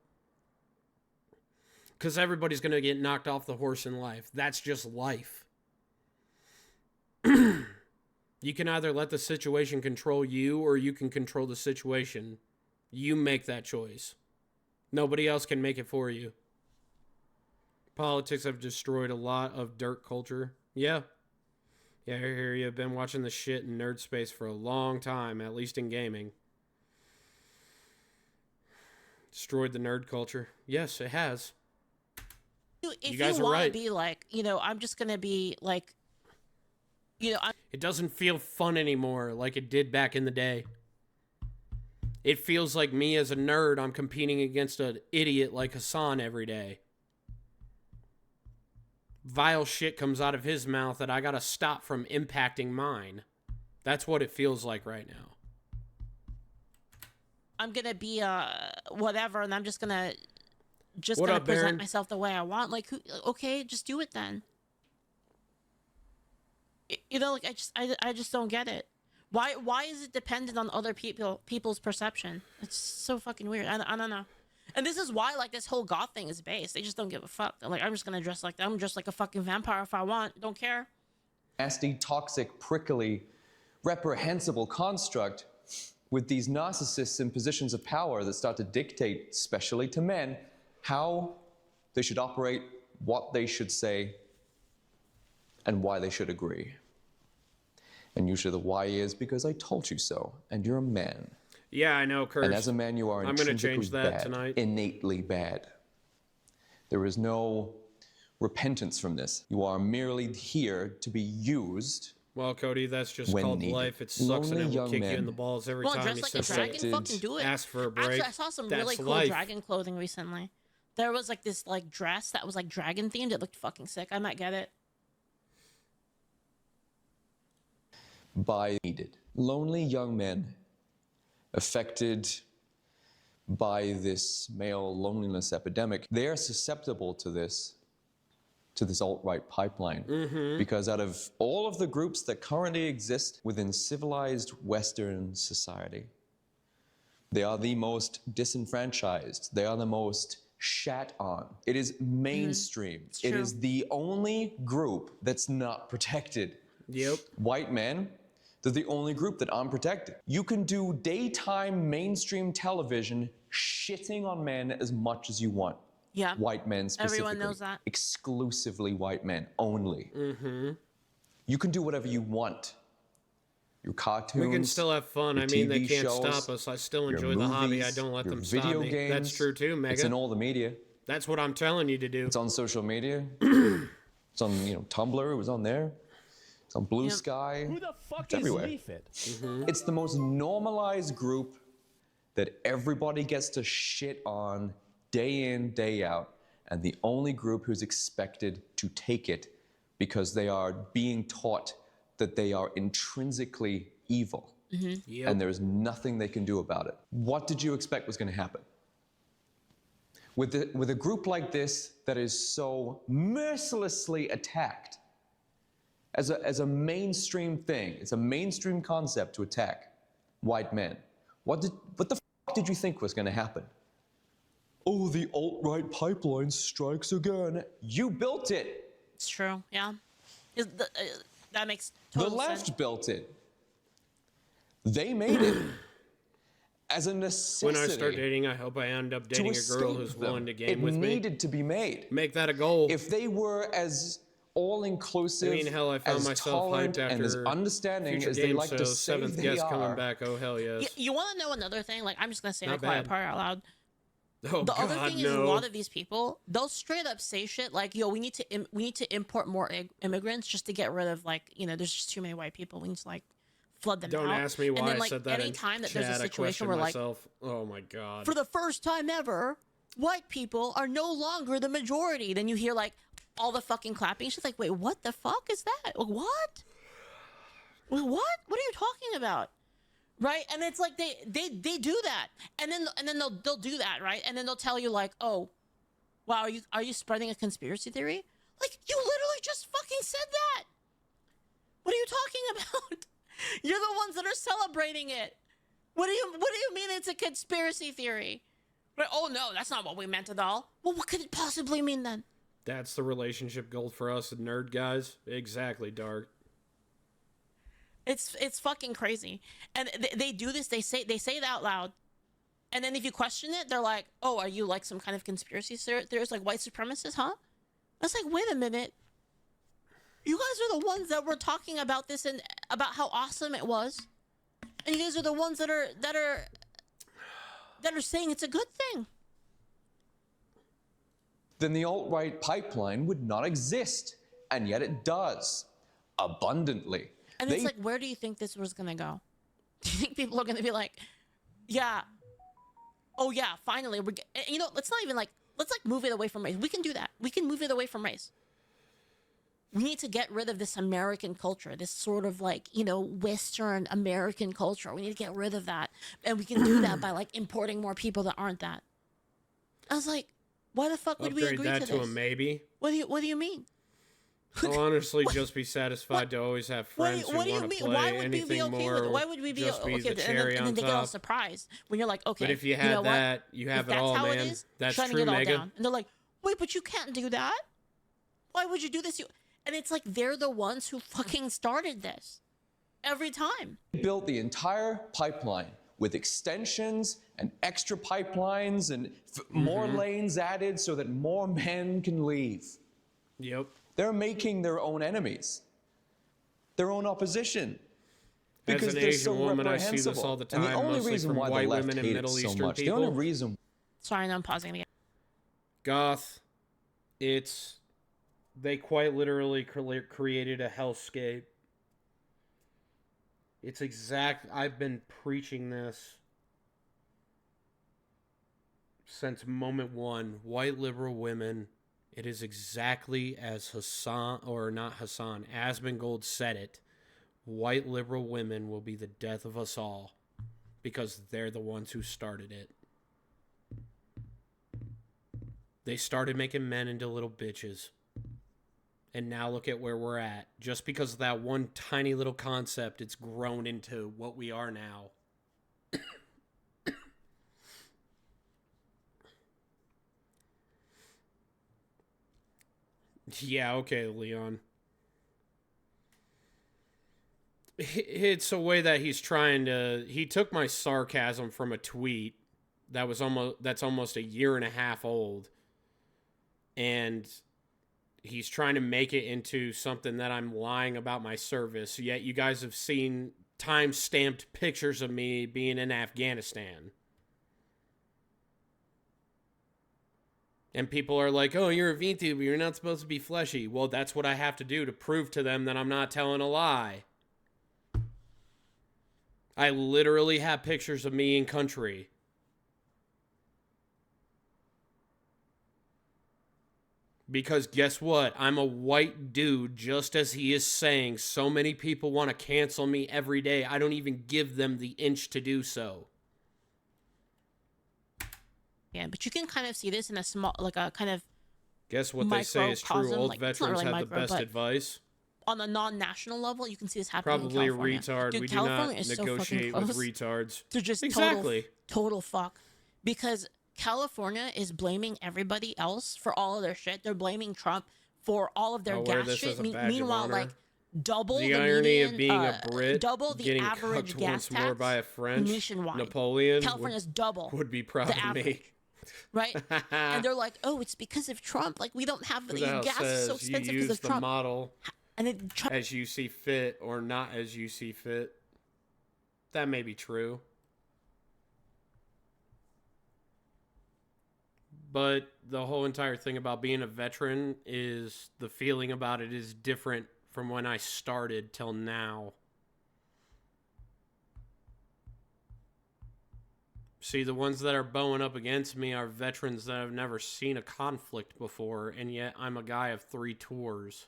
Because everybody's going to get knocked off the horse in life. That's just life. You can either let the situation control you or you can control the situation. You make that choice. Nobody else can make it for you. Politics have destroyed a lot of dirt culture. Yeah. Yeah, I hear you. I've been watching the shit in nerd space for a long time, at least in gaming. Destroyed the nerd culture. Yes, it has. if You guys you are want right. to be like, I'm just gonna be like, It doesn't feel fun anymore like it did back in the day. It feels like me as a nerd, I'm competing against an idiot like Hassan every day. Vile shit comes out of his mouth that I gotta stop from impacting mine. That's what it feels like right now. I'm gonna be whatever, and I'm just gonna What up, present Baron? myself the way I want. Like, okay, just do it then. Like I just don't get it. Why is it dependent on other people's perception? It's so fucking weird. I don't know. And this is why like this whole goth thing is based. They just don't give a fuck. They're like, I'm just gonna dress like that. I'm just like a fucking vampire if I want. Don't care. Nasty, toxic, prickly, reprehensible construct with these narcissists in positions of power that start to dictate, especially to men, how they should operate, what they should say, and why they should agree. And usually the why is because I told you so, and you're a man. Yeah, I know, Kurt. And as a man, you are I'm gonna intrinsically change that bad, tonight. innately bad. There is no repentance from this. You are merely here to be used. Well, Cody, that's just when called needed. life. It sucks and Lonely it will young kick you men. in the balls every Well, time dress you like a simply dragon. Fucking do it. ask for a break. Actually, I saw some really That's cool life. dragon clothing recently. There was like this like dress that was like dragon themed. It looked fucking sick. I might get it. By needed. Lonely young men affected by this male loneliness epidemic, they are susceptible to this alt-right pipeline. Because out of all of the groups that currently exist within civilized Western society, they are the most disenfranchised. They are the most shat on. It is mainstream. It true. is the only group that's not protected. Yep. White men, they're the only group that aren't protected. You can do daytime mainstream television shitting on men as much as you want. Yeah. White men specifically. Everyone knows that. Exclusively white men only. You can do whatever you want. Your cartoons. We can still have fun. your I mean, they TV can't shows, stop us. I still your enjoy the hobby. I movies, don't let your them stop video me. games. That's true too, Mega. It's in all the media. That's what I'm telling you to do. It's on social media. It's on Tumblr. It was on there. It's on Blue Sky. Who the fuck It's is everywhere. Leaflit? It's the most normalized group that everybody gets to shit on day in, day out, and the only group who's expected to take it because they are being taught that they are intrinsically evil. Yep. And there's nothing they can do about it. What did you expect was going to happen? With a group like this that is so mercilessly attacked as a mainstream thing, it's a mainstream concept to attack white men. What the f did you think was going to happen? Oh, the alt-right pipeline strikes again. You built it. It's true, yeah. That makes total sense. The left sense. built it. They made it as a necessity. When I start dating, I hope I end up dating a girl who's willing to game with me. It needed to be made. Make that a goal. If they were as all-inclusive, hell, I found as myself tolerant, hyped and as after understanding as they like to say seventh they guest are. coming back. Oh hell yes. You want to know another thing? Like, I'm just gonna say Not a quiet bad. part out loud. Oh The God, other thing is, a lot of these people, they'll straight up say shit like, "Yo, we need to import more immigrants just to get rid of, like, you know, there's just too many white people. We need to, like, flood them Don't out." ask me why and then, I like, said that. any in time that chat, there's a I situation question where, like, myself. Oh my God. for the first time ever, white people are no longer the majority. Then you hear, like, all the fucking clapping. She's like, "Wait, what the fuck is that? What? What? What are you talking about?" Right? And it's like they do that, and then they'll do that, right? And then they'll tell you, like, "Oh, wow, are you spreading a conspiracy theory?" Like, you literally just fucking said that. What are you talking about? You're the ones that are celebrating it. What do you mean it's a conspiracy theory? But, oh no, that's not what we meant at all. Well, what could it possibly mean then? That's the relationship goal for us nerd guys. Exactly, Dark. It's fucking crazy. And they do this, they say it out loud. And then if you question it, they're like, "Oh, are you like some kind of conspiracy theorist, like white supremacist, huh?" I was like, wait a minute. You guys are the ones that were talking about this and about how awesome it was. And you guys are the ones that are saying it's a good thing. Then the alt-right pipeline would not exist. And yet it does. Abundantly. And it's like, where do you think this was going to go? Do you think people are going to be like, "Yeah, oh yeah, finally, you know, let's move it away from race. We can do that. We can move it away from race. We need to get rid of this American culture, this sort of, like, you know, Western American culture. We need to get rid of that. And we can do that by, like, importing more people that aren't that." I was like, why the fuck would we agree that to to this? a maybe. What do you mean? I'll honestly just be satisfied to always have friends who want to play Why would we be anything okay more. with it? Why would we be just be okay? the cherry And then on they get all top. surprised when you're like, "Okay, But if you had know what? that, you have If it all, that's how man. it is, That's shutting true, it all Megan. down." And they're like, "Wait, but you can't do that. Why would you do this?" And it's like they're the ones who fucking started this every time. Built the entire pipeline with extensions and extra pipelines and more lanes added so that more men can leave. Yep. They're making their own enemies, their own opposition. Because As an they're Asian so woman, I see this reprehensible. all the And the time, only mostly reason from why white the left women and hate Middle it so Eastern much, people. the only reason Sorry, no, I'm pausing again. Goth, they quite literally created a hellscape. I've been preaching this since moment one. White liberal women, it is exactly as Asmongold said it. White liberal women will be the death of us all because they're the ones who started it. They started making men into little bitches. And now look at where we're at. Just because of that one tiny little concept, it's grown into what we are now. Yeah, okay, Leon. It's a way that he's trying to... He took my sarcasm from a tweet that's almost a year and a half old. And he's trying to make it into something that I'm lying about my service. Yet you guys have seen time-stamped pictures of me being in Afghanistan. And people are like, "Oh, you're a VTuber, you're not supposed to be fleshy." Well, that's what I have to do to prove to them that I'm not telling a lie. I literally have pictures of me in country. Because guess what? I'm a white dude, just as he is saying. So many people want to cancel me every day. I don't even give them the inch to do so. Yeah, but you can kind of see this in a small, like a kind of Guess what they say is true. Old veterans really have the best advice. On a non-national level, you can see this happening Probably in California. a retard. Dude, we California do not negotiate with retards. They're just total fuck. Because California is blaming everybody else for all of their shit. They're blaming Trump for all of their gas shit. Meanwhile, like double the irony median, of being a Brit, double the getting average cucked gas once tax more by a French nationwide. Napoleon California's double would be proud of me. Right? And they're like, oh, it's because of Trump. Like, we don't have gas is so expensive because of Trump. Model and then Trump, as you see fit or not as you see fit. That may be true. But the whole entire thing about being a veteran is the feeling about it is different from when I started till now. See, the ones that are bowing up against me are veterans that have never seen a conflict before, and yet I'm a guy of 3 tours.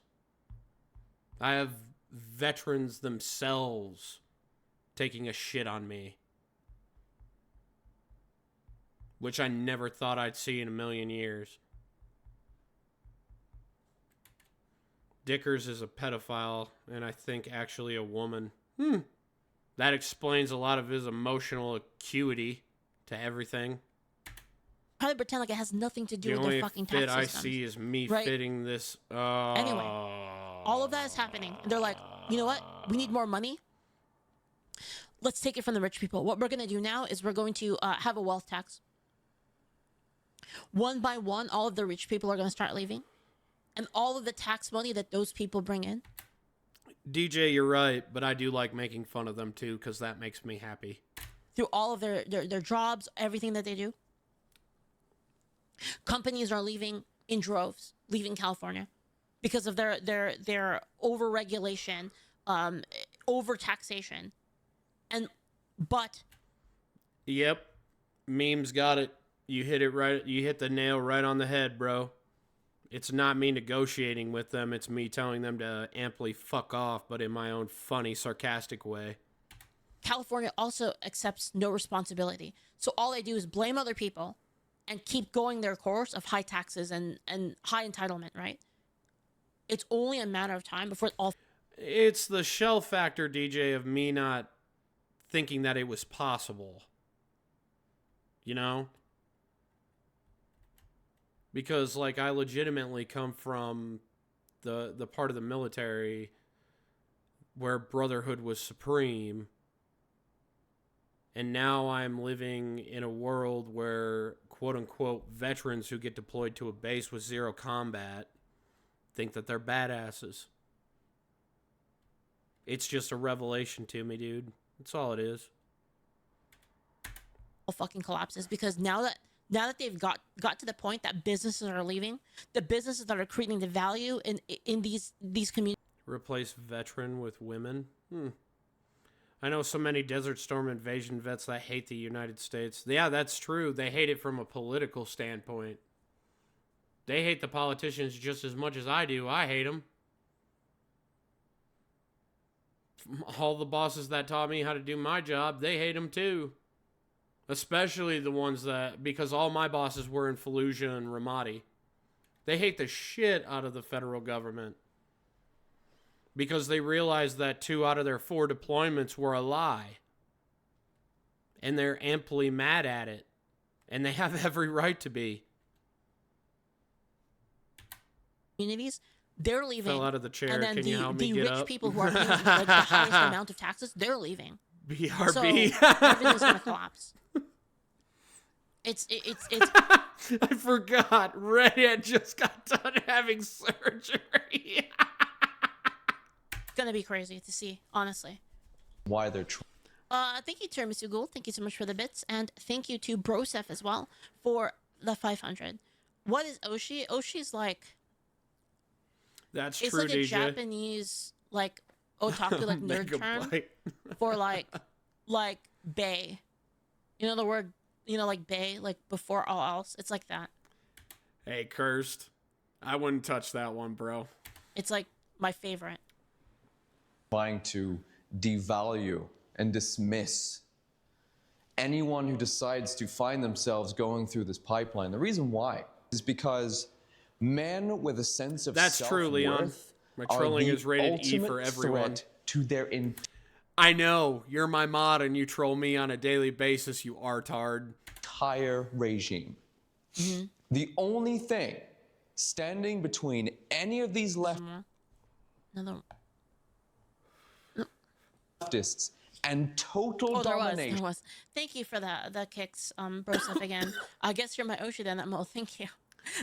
I have veterans themselves taking a shit on me, which I never thought I'd see in a million years. Dickers is a pedophile, and I think actually a woman. That explains a lot of his emotional acuity to everything. Probably pretend like it has nothing to do with their fucking tax systems. The only fit I see is me fitting this. Anyway, all of that is happening. They're like, you know what? We need more money. Let's take it from the rich people. What we're going to do now is we're going to have a wealth tax. One by one, all of the rich people are going to start leaving. And all of the tax money that those people bring in. DJ, you're right, but I do like making fun of them too, because that makes me happy. Through all of their jobs, everything that they do. Companies are leaving in droves, leaving California because of their over-regulation, over-taxation. But yep, memes got it. You hit it right. You hit the nail right on the head, bro. It's not me negotiating with them. It's me telling them to amply fuck off, but in my own funny, sarcastic way. California also accepts no responsibility. So all they do is blame other people and keep going their course of high taxes and high entitlement, right? It's only a matter of time before all... It's the shell factor, DJ, of me not thinking that it was possible. You know? Because, like, I legitimately come from the part of the military where brotherhood was supreme. And now I'm living in a world where, quote-unquote, veterans who get deployed to a base with zero combat think that they're badasses. It's just a revelation to me, dude. That's all it is. Fucking collapses because now that they've got to the point that businesses are leaving, the businesses that are creating the value in these communities. Replace veteran with women? I know so many Desert Storm invasion vets that hate the United States. Yeah, that's true. They hate it from a political standpoint. They hate the politicians just as much as I do. I hate them. All the bosses that taught me how to do my job, they hate them too. Especially the ones that, because all my bosses were in Fallujah and Ramadi. They hate the shit out of the federal government. Because they realized that 2 out of their 4 deployments were a lie. And they're amply mad at it. And they have every right to be. Communities, they're leaving. Fell out of the chair. And then Can you help me get up? The rich people who are paying like, the highest amount of taxes, they're leaving. BRB. So everything's going to collapse. It's I forgot. Red just got done having surgery. It's gonna be crazy to see, honestly. Why they're thank you, Tiramisu Ghoul. Thank you so much for the bits, and thank you to Brosef as well for the 500. What is Oshi? Oshi's like... That's it's true, like a DJ. Japanese, like, otaku, like, nerd term for, like, bae. You know the word, you know, like, bae, like, before all else? It's like that. Hey, Cursed. I wouldn't touch that one, bro. It's like my favorite. Trying to devalue and dismiss anyone who decides to find themselves going through this pipeline. The reason why is because men with a sense of That's true, Leon. My trolling is rated E for everyone. To their I know, you're my mod and you troll me on a daily basis, you artard. Entire regime. Mm-hmm. The only thing standing between any of these leftists and total domination. There was. Thank you for that kicks, bro stuff again. I guess you're my Oshi then, that Mo. Thank you.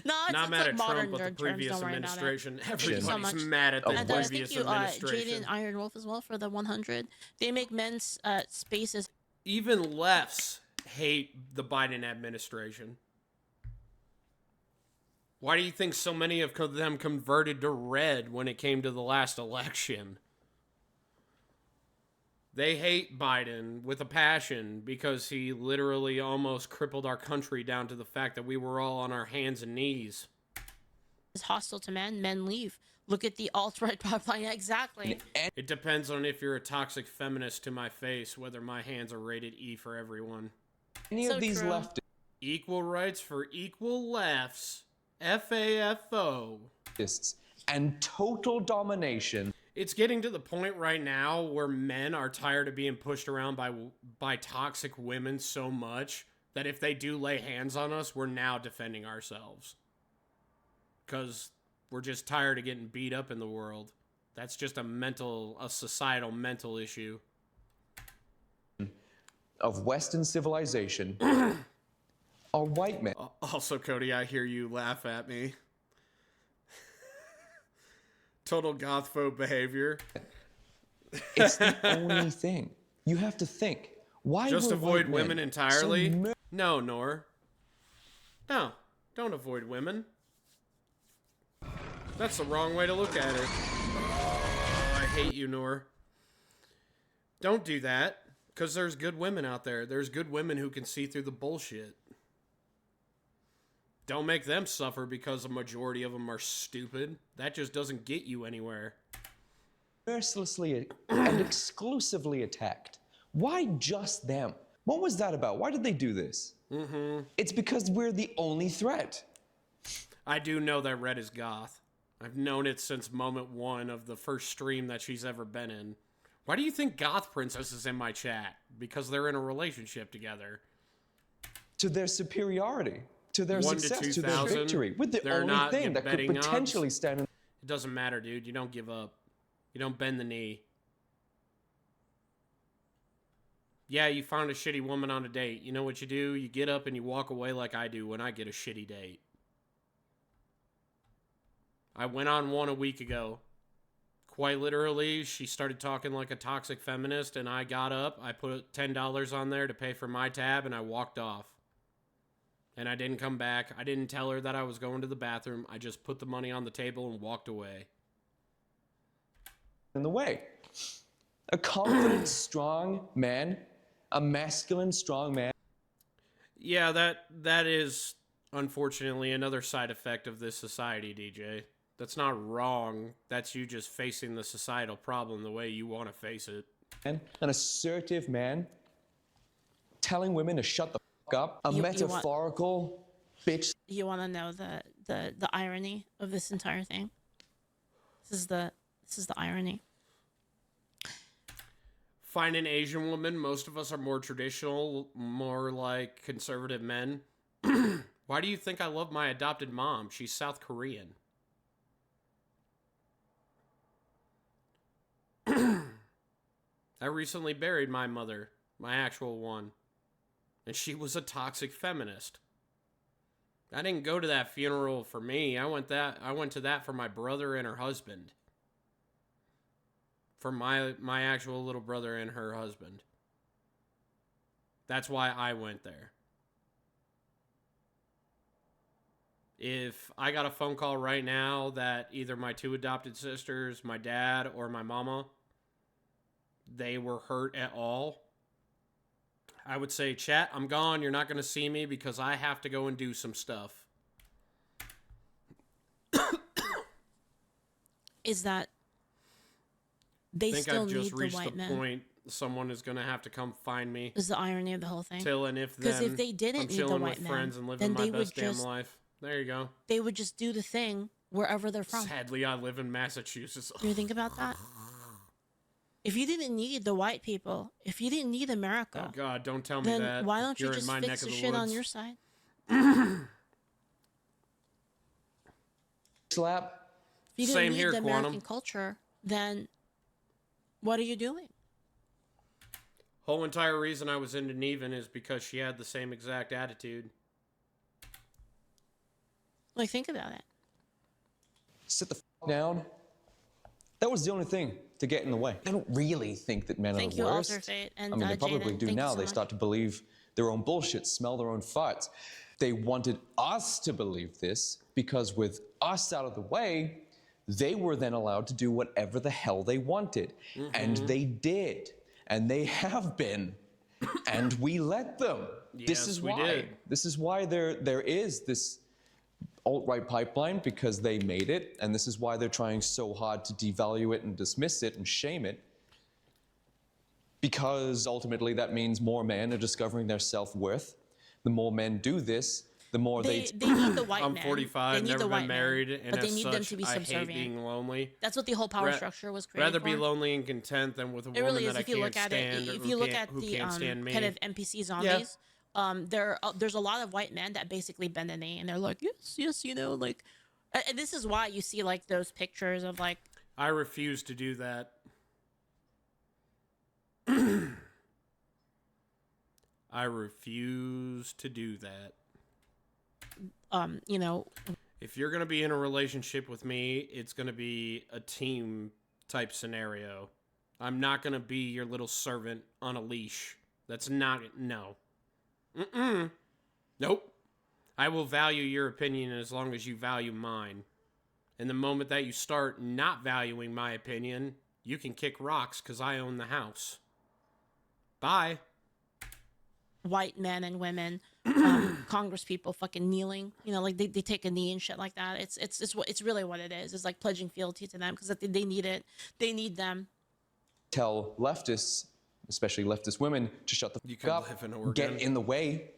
No, it's not mad like at modern Trump, but the previous administration. Everybody's so much. mad at the And previous administration. Thank you, Jaden Iron Wolf as well for the 100. They make men's spaces. Even lefts hate the Biden administration. Why do you think so many of them converted to red when it came to the last election? They hate Biden with a passion because he literally almost crippled our country down to the fact that we were all on our hands and knees. Is hostile to men leave. Look at the alt-right pipeline. Exactly. It depends on if you're a toxic feminist to my face, whether my hands are rated E for everyone. Any of these leftists. Equal rights for equal lefts. FAFO. And total domination. It's getting to the point right now where men are tired of being pushed around by toxic women so much that if they do lay hands on us, we're now defending ourselves. Because we're just tired of getting beat up in the world. That's just a societal mental issue. Of Western civilization are white men. Also, Cody, I hear you laugh at me. Total gothphobe behavior. It's the only thing. You have to think. Why just avoid women entirely? No, Nor. No, don't avoid women. That's the wrong way to look at it. Oh, I hate you, Nor. Don't do that, because there's good women out there. There's good women who can see through the bullshit. Don't make them suffer because a majority of them are stupid. That just doesn't get you anywhere. Mercilessly and exclusively attacked. Why just them? What was that about? Why did they do this? It's because we're the only threat. I do know that Red is goth. I've known it since moment one of the first stream that she's ever been in. Why do you think Goth Princess is in my chat? Because they're in a relationship together. To their superiority. To their success, to their victory. With the only thing that could potentially stand in. It doesn't matter, dude. You don't give up. You don't bend the knee. Yeah, you found a shitty woman on a date. You know what you do? You get up and you walk away like I do when I get a shitty date. I went on one a week ago. Quite literally, she started talking like a toxic feminist, and I got up, I put $10 on there to pay for my tab, and I walked off. And I didn't come back. I didn't tell her that I was going to the bathroom. I just put the money on the table and walked away. In the way. A confident, strong man, a masculine, strong man. Yeah, that is, unfortunately, another side effect of this society, DJ. That's not wrong. That's you just facing the societal problem the way you want to face it. An assertive man telling women to shut the fuck up. A metaphorical bitch. You want to know the irony of this entire thing? This is the irony. Find an Asian woman. Most of us are more traditional, more like conservative men. Why do you think I love my adopted mom? She's South Korean. I recently buried my mother, my actual one, and she was a toxic feminist. I didn't go to that funeral for me. I went to that for my brother and her husband. For my actual little brother and her husband. That's why I went there. If I got a phone call right now that either my two adopted sisters, my dad, or my mama, they were hurt at all, I would say, chat, I'm gone. You're not going to see me because I have to go and do some stuff. is that they still need the white men. Point someone is going to have to come find me. Is the irony of the whole thing. Till and if Because if they didn't need the white men, then they would just life. There you go. They would just do the thing wherever they're from. Sadly, I live in Massachusetts. You think about that? If you didn't need the white people, if you didn't need America, oh God, don't tell me then that. Why don't you You're just fix the shit on your side? Slap. If you didn't need the American culture, then what are you doing? Whole entire reason I was into Neven is because she had the same exact attitude. Like, think about it. Sit the f down. That was the only thing to get in the way. I don't really think that men are the worst. Fate, and, I mean, they probably Jaden, do now. They so start to believe their own bullshit, smell their own farts. They wanted us to believe this because with us out of the way, they were then allowed to do whatever the hell they wanted. And they did. And they have been. And we let them. Yes, this is why. we did. This is why there is this alt-right pipeline, because they made it, and this is why they're trying so hard to devalue it and dismiss it and shame it, because ultimately that means more men are discovering their self-worth. The more men do this, the more they need the white I'm men. 45, never been married, and but they as need such, them to be subservient. I hate being lonely. That's what the whole power structure was created Rather for. be lonely and content than with a woman really that I can't stand. If you look at the kind of NPC zombies, there's a lot of white men that basically bend the knee and they're like, yes, you know, like, and this is why you see like those pictures of like. I refuse to do that. I refuse to do that. You know, if you're gonna be in a relationship with me, it's gonna be a team type scenario. I'm not gonna be your little servant on a leash. That's not no. Nope. I will value your opinion as long as you value mine. And the moment that you start not valuing my opinion, you can kick rocks because I own the house. Bye. White men and women, Congress people fucking kneeling, you know, like they take a knee and shit like that. It's really what it is. It's like pledging fealty to them because they need it. They need them. Tell leftists, especially leftist women, to shut the fuck up, get in the way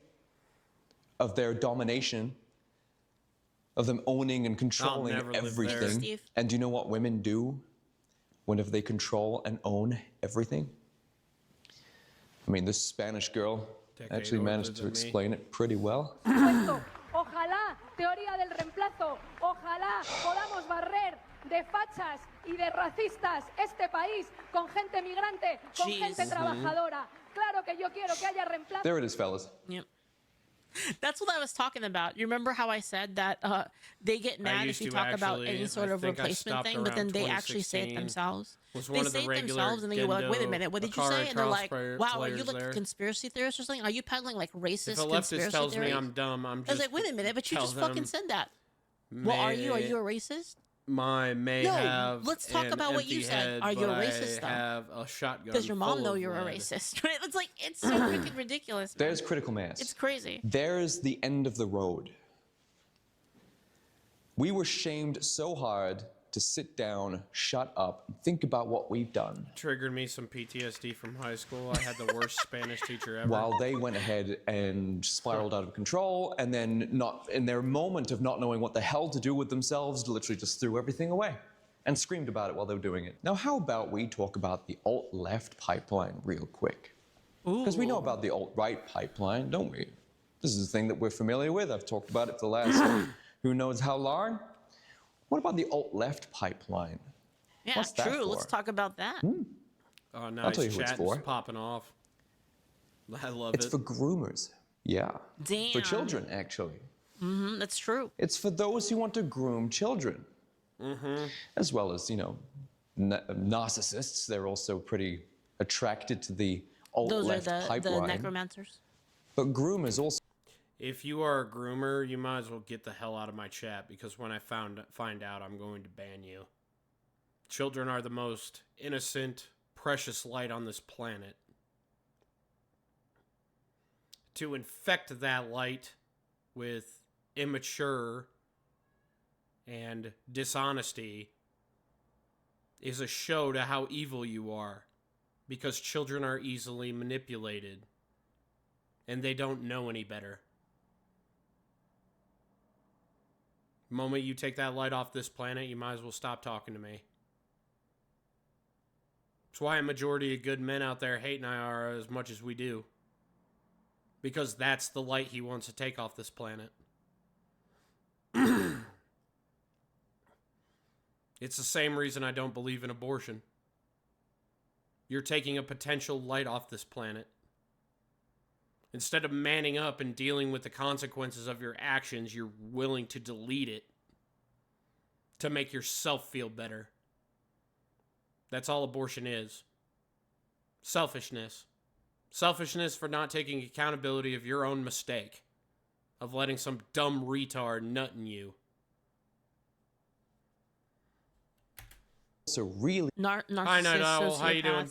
of their domination, of them owning and controlling everything. And do you know what women do whenever they control and own everything? I mean, this Spanish girl actually managed to explain it pretty well. Ojalá, teoría del reemplazo, ojalá podamos barrer de fachas y de racistas este país con gente migrante, con gente trabajadora. Claro que yo quiero que haya reemplazo. There it is, fellas. Yep. That's what I was talking about. You remember how I said that they get mad if you talk about any sort of replacement thing, but then they actually say it themselves. They say it themselves, and then you're like, wait a minute, what did you say? And they're like, wow, are you like a conspiracy theorist or something? Are you peddling like racist conspiracy theories? If a leftist tells me I'm dumb, I'm just... I was like, wait a minute, but you just fucking said that. Well, are you a racist? Let's talk about what you said. Are you a racist though? I have a shotgun. Does your mom know you're a racist? Right? It's like, it's so freaking ridiculous. There's critical mass. It's crazy. There's the end of the road. We were shamed so hard to sit down, shut up, and think about what we've done. Triggered me some PTSD from high school. I had the worst Spanish teacher ever. While they went ahead and spiraled out of control, and then not in their moment of not knowing what the hell to do with themselves, literally just threw everything away and screamed about it while they were doing it. Now, how about we talk about the alt-left pipeline real quick? Because we know about the alt-right pipeline, don't we? This is a thing that we're familiar with. I've talked about it for the last who knows how long. What about the alt-left pipeline? Yeah, What's that true. for? Let's talk about that. Oh, nice. I'll tell you who it's for. Popping off. I love it. It's for groomers. Yeah. Damn. For children, actually. Mm-hmm, that's true. It's for those who want to groom children. Mm-hmm. As well as, you know, narcissists. They're also pretty attracted to the alt-left pipeline. Those are the necromancers. But groomers also. If you are a groomer, you might as well get the hell out of my chat, because when I find out, I'm going to ban you. Children are the most innocent, precious light on this planet. To infect that light with immature and dishonesty is a show to how evil you are, because children are easily manipulated and they don't know any better. The moment you take that light off this planet, you might as well stop talking to me. That's why a majority of good men out there hate Nyara as much as we do. Because that's the light he wants to take off this planet. It's the same reason I don't believe in abortion. You're taking a potential light off this planet. Instead of manning up and dealing with the consequences of your actions, you're willing to delete it to make yourself feel better. That's all abortion is. Selfishness. Selfishness for not taking accountability of your own mistake. Of letting some dumb retard nut in you. So really... Narcissists, how you doing?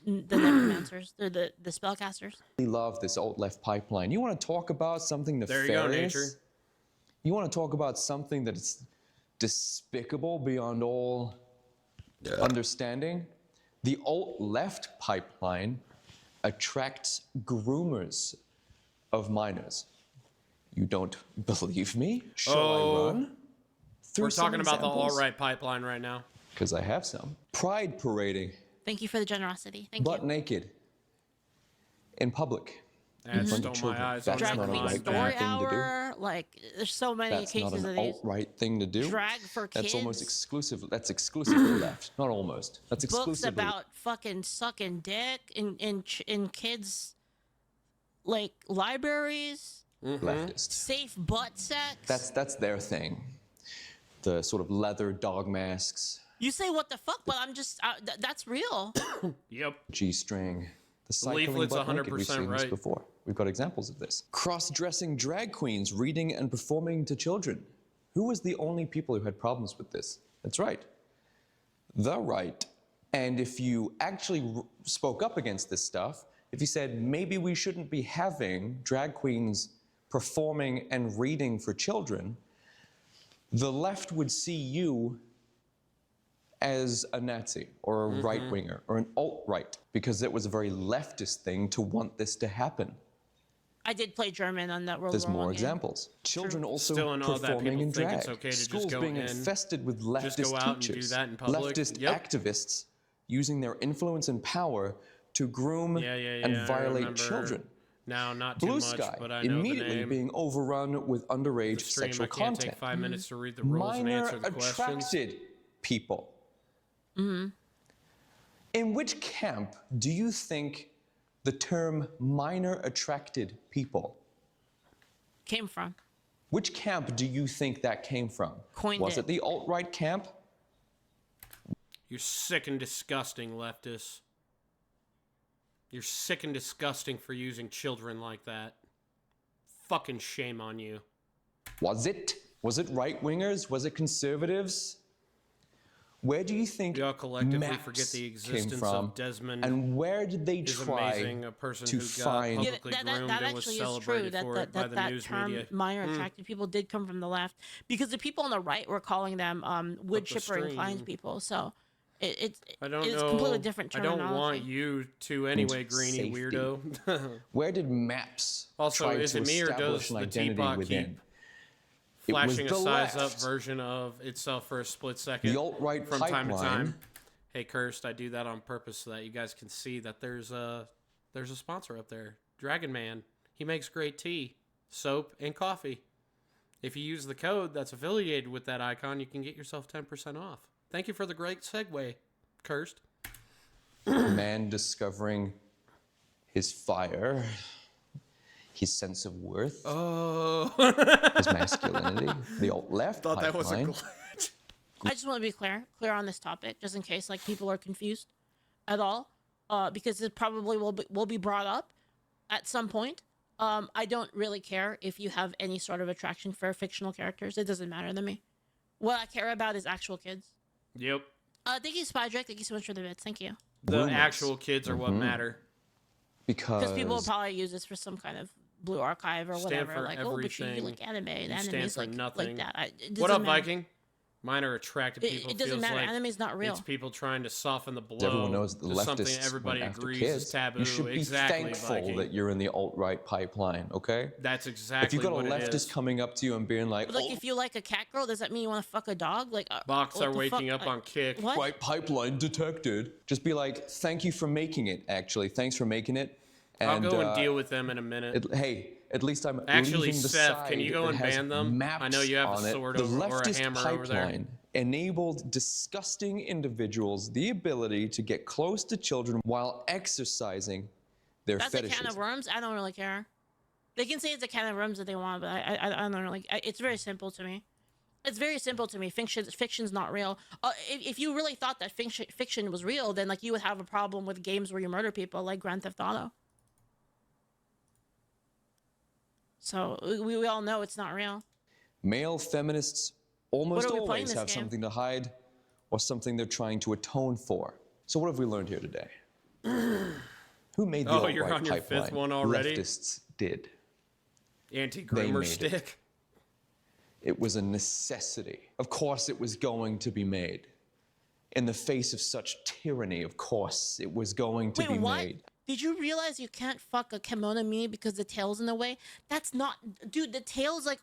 The necromancers, they're the spellcasters. I love this alt-left pipeline. You want to talk about something nefarious? There you go, nature. You want to talk about something that's despicable beyond all understanding? The alt-left pipeline attracts groomers of minors. You don't believe me? Shall I run? We're talking about the alt-right pipeline right now. Because I have some. Pride parading. Thank you for the generosity. Thank Butt you. naked. In public. That stole my eyes. That's Drag not a queen right story thing to do. hour. Like, there's so many That's cases not of an these. alt-right thing to do. Drag for kids. That's almost exclusive. That's exclusively left. Not almost. That's Books exclusively. about fucking sucking dick in kids, like, libraries. Leftist. Safe butt sex. That's their thing. The sort of leather dog masks. You say what the fuck, but I'm just that's real. Yep. G-string. The cycling Leaflit's butt naked. 100% We've seen this right. before. We've got examples of this. Cross-dressing drag queens reading and performing to children. Who was the only people who had problems with this? That's right. The right. And if you actually spoke up against this stuff, if you said, maybe we shouldn't be having drag queens performing and reading for children, the left would see you as a Nazi or a right-winger or an alt-right, because it was a very leftist thing to want this to happen. I did play German on that World There's War more I game. examples. Children also Still in all that, performing people in think drag. it's okay to just Schools go being in, infested with just leftist go out and do teachers. that in public. Leftist Yep. activists using their influence and power to groom and I violate remember. children. Now, not too Blue much, Sky but I know immediately the name. being overrun with underage The stream, sexual I can't content. take 5 minutes to read the rules and Minor answer the questions. attracted people. In which camp do you think the term minor attracted people? Came from. Which camp do you think that came from? Coined Was it. it the alt-right camp? You're sick and disgusting, leftists. You're sick and disgusting for using children like that. Fucking shame on you. Was it? Was it right-wingers? Was it conservatives? Where do you think We all collectively maps forget the came existence from? of Desmond. And where did they is try amazing, a person to who got find... publicly groomed that and was actually is true. celebrated for it by the That news term, media. minor attracted people, did come from the left, because the people on the right were calling them wood Up the chipper inclined stream. people. So it's I don't it's know. completely different I terminology. don't want you to anyway, Greeny safety. weirdo. Where did maps Also, try is to it me or establish does an the identity teapot within? keep It was flashing a the size up left. version of itself for a split second The alt-right from time to pipeline. time? Hey, Cursed, I do that on purpose so that you guys can see that there's a sponsor up there. Dragon Man. He makes great tea, soap, and coffee. If you use the code that's affiliated with that icon, you can get yourself 10% off. Thank you for the great segue, Cursed. Man discovering his fire, his sense of worth, his masculinity, the alt-left Thought that was a pipeline. glitch. I just want to be clear on this topic, just in case like people are confused at all, because it probably will be brought up at some point. I don't really care if you have any sort of attraction for fictional characters. It doesn't matter to me. What I care about is actual kids. Yep. Thank you, Spydrake. Thank you so much for the bits. Thank you. The Rumors. actual kids are Mm-hmm. what matter. Because people will probably use this for some kind of blue archive or Stand whatever. for like, oh, but you everything. like anime. And You anime stand is for like nothing. that. It What up, doesn't matter. Viking? Minor attractive people. It doesn't matter. Anime's not real. It's people trying to soften the blow. Everyone knows that the leftists everybody went after agrees kids. is taboo. You should be thankful that you're in the alt-right pipeline, okay? That's exactly if you got what a leftist coming up to you and being like, but if you like a cat girl, does that mean you want to fuck a dog? Like, Box are waking up on kick. What? Right pipeline detected. Just be like, thank you for making it, actually. Thanks for making it. And, I'll go and deal with them in a minute. Hey, at least I'm actually, leaving the Seth, side can you go and ban them? I know you have a sword or a hammer over there. Enabled disgusting individuals the ability to get close to children while exercising their fetishes. That's a can of worms. I don't really care. They can say it's a can of worms that they want, but I don't really. It's very simple to me. It's very simple to me. Fiction's not real. If you really thought that fiction was real, then like you would have a problem with games where you murder people, like Grand Theft Auto. So we all know it's not real. Male feminists almost always have something to hide or something they're trying to atone for. So what have we learned here today? Who made the alt-right you're on your pipeline? fifth one already? Leftists did. Anti-groomer stick. It was a necessity. Of course it was going to be made. In the face of such tyranny, of course it was going to be made. Did you realize you can't fuck a kimono me because the tail's in the way? That's not... Dude, the tail's like...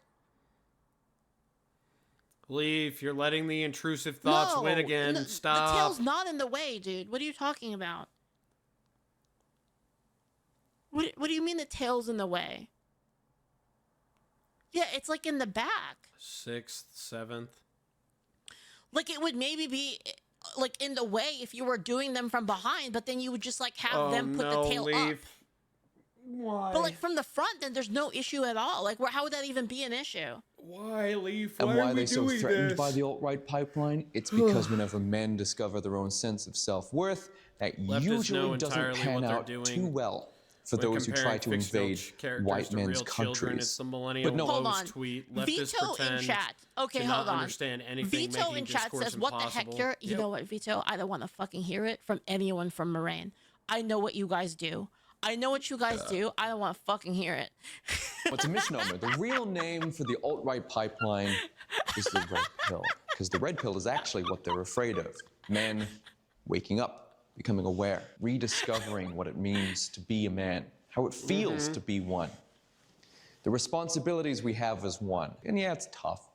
Leaf, you're letting the intrusive thoughts win again. Stop. The tail's not in the way, dude. What are you talking about? What do you mean the tail's in the way? Yeah, it's like in the back. 6th, 7th. Like it would maybe be like in the way if you were doing them from behind, but then you would just like have them put the tail up. Why? But like from the front, then there's no issue at all. Like how would that even be an issue? Why, Leaf? And why are they so threatened by the alt-right pipeline? It's because whenever men discover their own sense of self-worth, that usually doesn't pan out too well for those who try to invade white men's countries. But no, hold on. Tweet. Veto in chat. Okay, hold on. Understand anything, Veto in chat says, "What the heck, here?" You know what, Veto? I don't want to fucking hear it from anyone from Moraine. I know what you guys do. I know what you guys do. I don't want to fucking hear it. What's a misnomer? The real name for the alt-right pipeline is the red pill, because the red pill is actually what they're afraid of. Men waking up, becoming aware, rediscovering what it means to be a man, how it feels to be one, the responsibilities we have as one. And yeah, it's tough.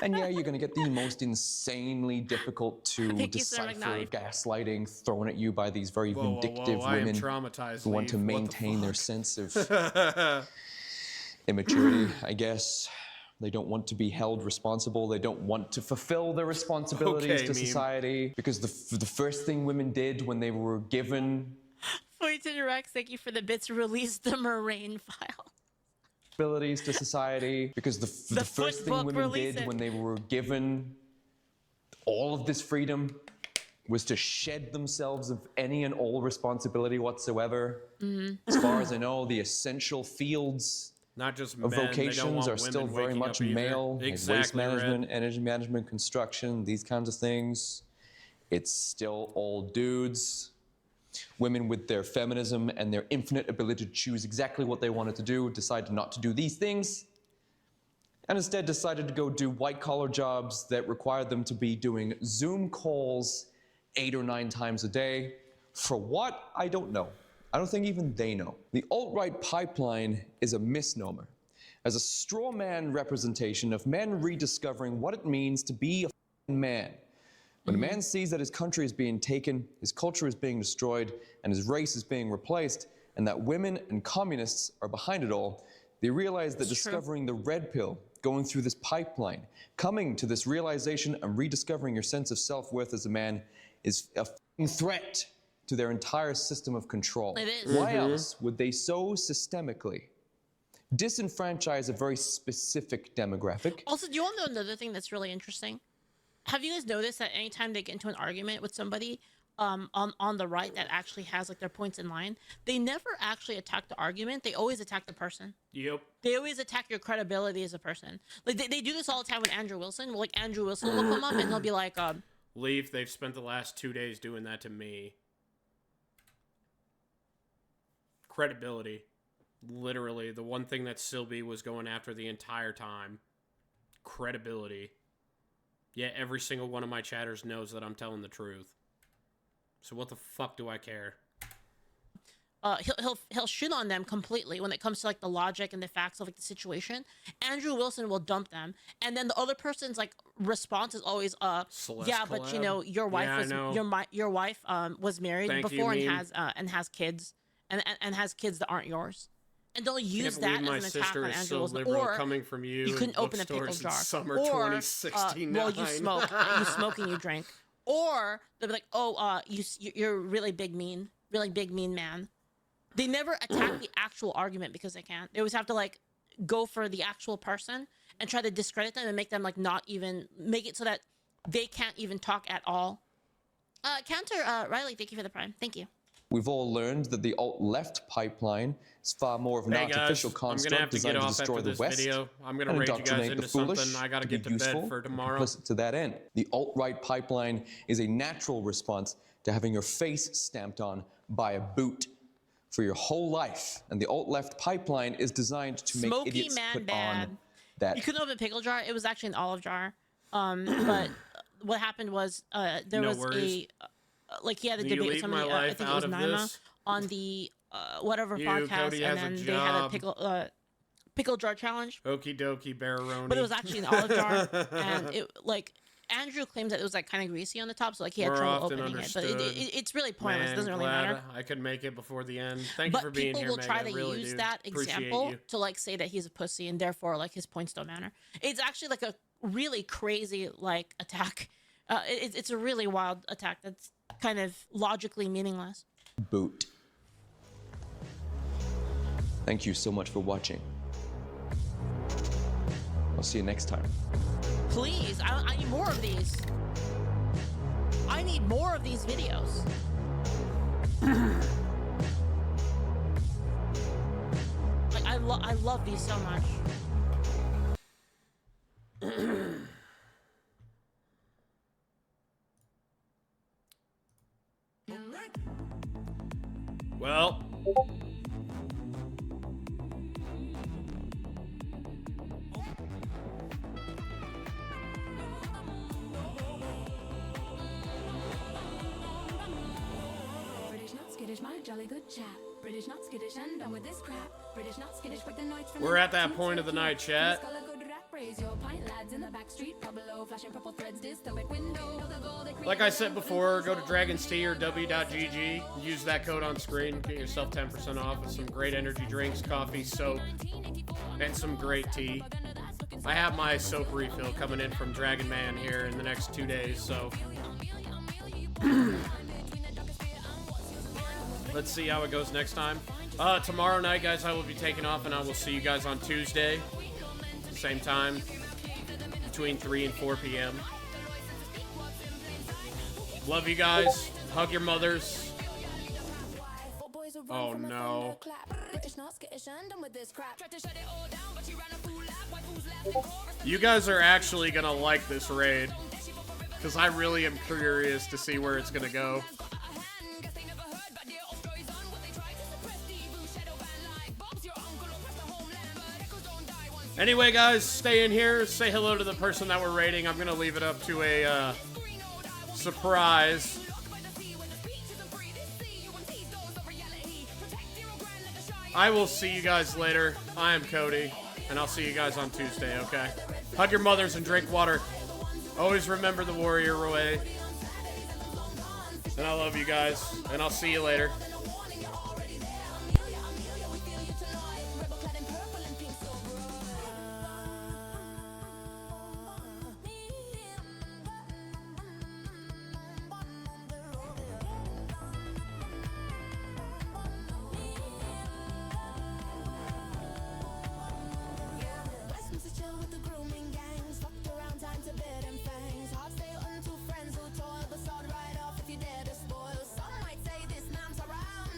And yeah, you're going to get the most insanely difficult to decipher gaslighting thrown at you by these very vindictive women who want to maintain their sense of immaturity, I guess. They don't want to be held responsible. They don't want to fulfill their responsibilities to society. Because the first thing women did when they were given... Pointed Rex, thank you for the bits. Release the Moraine file. ...abilities to society. Because the first thing women did when they were given all of this freedom was to shed themselves of any and all responsibility whatsoever. As far as I know, the essential fields... Not just men, vocations are still very much male, like waste management, energy management, construction, these kinds of things. It's still all dudes. Women with their feminism and their infinite ability to choose exactly what they wanted to do decided not to do these things and instead decided to go do white-collar jobs that required them to be doing Zoom calls 8 or 9 times a day. For what? I don't know. I don't think even they know. The alt-right pipeline is a misnomer, as a straw man representation of men rediscovering what it means to be a man. When a man sees that his country is being taken, his culture is being destroyed, and his race is being replaced, and that women and communists are behind it all, they realize that discovering the red pill, going through this pipeline, coming to this realization and rediscovering your sense of self-worth as a man is a threat to their entire system of control. It is. Why else would they so systemically disenfranchise a very specific demographic? Also, do you want to know another thing that's really interesting? Have you guys noticed that anytime they get into an argument with somebody on the right that actually has like their points in line, they never actually attack the argument. They always attack the person. Yep. They always attack your credibility as a person. Like they do this all the time with Andrew Wilson. Like Andrew Wilson will come up and he'll be like, Leaf, they've spent the last 2 days doing that to me. Credibility. Literally, the one thing that Sylvie was going after the entire time. Credibility. Yet every single one of my chatters knows that I'm telling the truth. So what the fuck do I care? He'll shit on them completely when it comes to like the logic and the facts of like the situation. Andrew Wilson will dump them, and then the other person's like response is always Celeste yeah, collab. but you know your wife your wife was married before and has kids and has kids that aren't yours, and they'll use that as an attack on Andrew Wilson. Or coming from you couldn't open a pickle jar. Summer or 2069. Well, you smoke and you drink. Or they'll be like, you're really big mean man. They never attack the actual argument because they can't. They always have to like go for the actual person and try to discredit them and make them like not even make it so that they can't even talk at all. Riley, thank you for the prime. Thank you. We've all learned that the alt-left pipeline is far more of an artificial construct designed to destroy the West I'm gonna and raid you guys indoctrinate into the foolish something. I gotta to get be to useful bed for and tomorrow. complicit to that end. The alt-right pipeline is a natural response to having your face stamped on by a boot for your whole life, and the alt-left pipeline is designed to make Smoky idiots man put bad. on that. You couldn't open a pickle jar. It was actually an olive jar. But what happened was there was worries. he had a You debate with leave somebody. my I life think it was out of Naima this? on the whatever You, podcast, Cody, and has a then they had a job. pickle jar challenge. Okie dokie, Bararoni. But it was actually an olive jar, and it like Andrew claims that it was like kind of greasy on the top, so like he had More trouble often opening it. But understood. it's really pointless. Man, It doesn't really glad matter. I could make it before the end. Thank But you for being people here, will Meg. try I to really use do that appreciate example you. to like say that he's a pussy and therefore like his points don't matter. It's actually like a really crazy like attack. It's a really wild attack that's kind of logically meaningless. Boot. Thank you so much for watching. I'll see you next time. Please, I need more of these. I need more of these videos. Like I love these so much. Well, British not skittish, my jolly good chap. British not skittish and done with this crap. British not skittish, but the nights from we're at that point of the night, chat. Like I said before, go to Dragon's Tea or w.gg. Use that code on screen. Get yourself 10% off with some great energy drinks, coffee, soap, and some great tea. I have my soap refill coming in from Dragon Man here in the next 2 days, so let's see how it goes next time. Tomorrow night, guys, I will be taking off, and I will see you guys on Tuesday. Same time, between 3 and 4 p.m. Love you guys. Hug your mothers. Oh, no. You guys are actually going to like this raid, because I really am curious to see where it's going to go. Anyway, guys, stay in here. Say hello to the person that we're raiding. I'm going to leave it up to a surprise. I will see you guys later. I am Cody, and I'll see you guys on Tuesday, okay? Hug your mothers and drink water. Always remember the warrior way. And I love you guys, and I'll see you later. Right off if you dare to spoil. Some might say this man's around.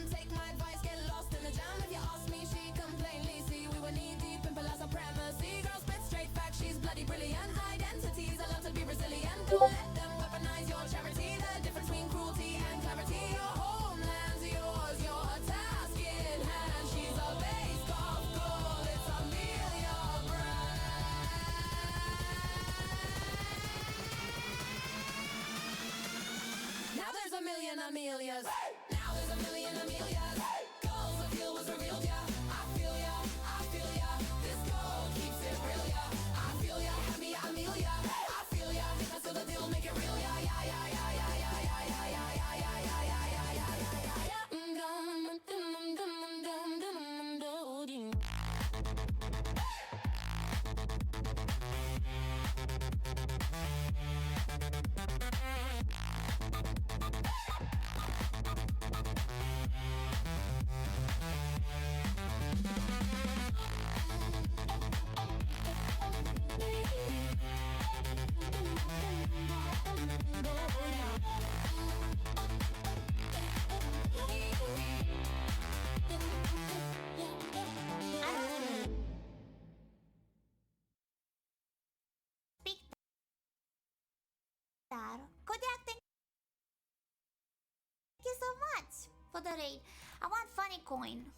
raid. I want funny coin.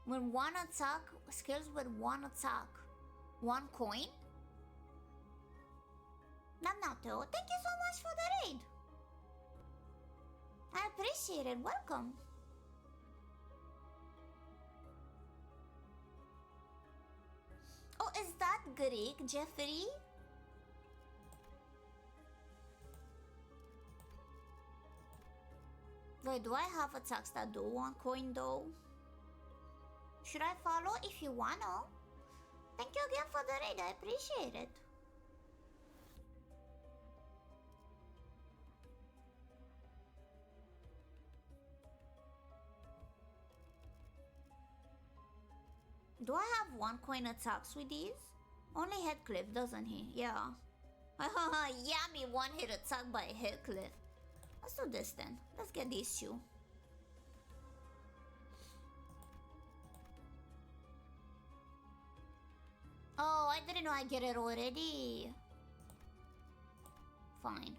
When one attack, skills with one attack. 1 coin? Namnato, thank you so much for the raid. I appreciate it. Welcome. Oh, is that Greek, Jeffrey? Wait, do I have attacks that do 1 coin though? Should I follow if you wanna? Thank you again for the raid, I appreciate it. Do I have 1 coin attacks with these? Only Headcliff, doesn't he? Yeah. Yummy 1-hit attack by Headcliff. Let's do this then. Let's get these 2. Oh, I didn't know I get it already. Fine.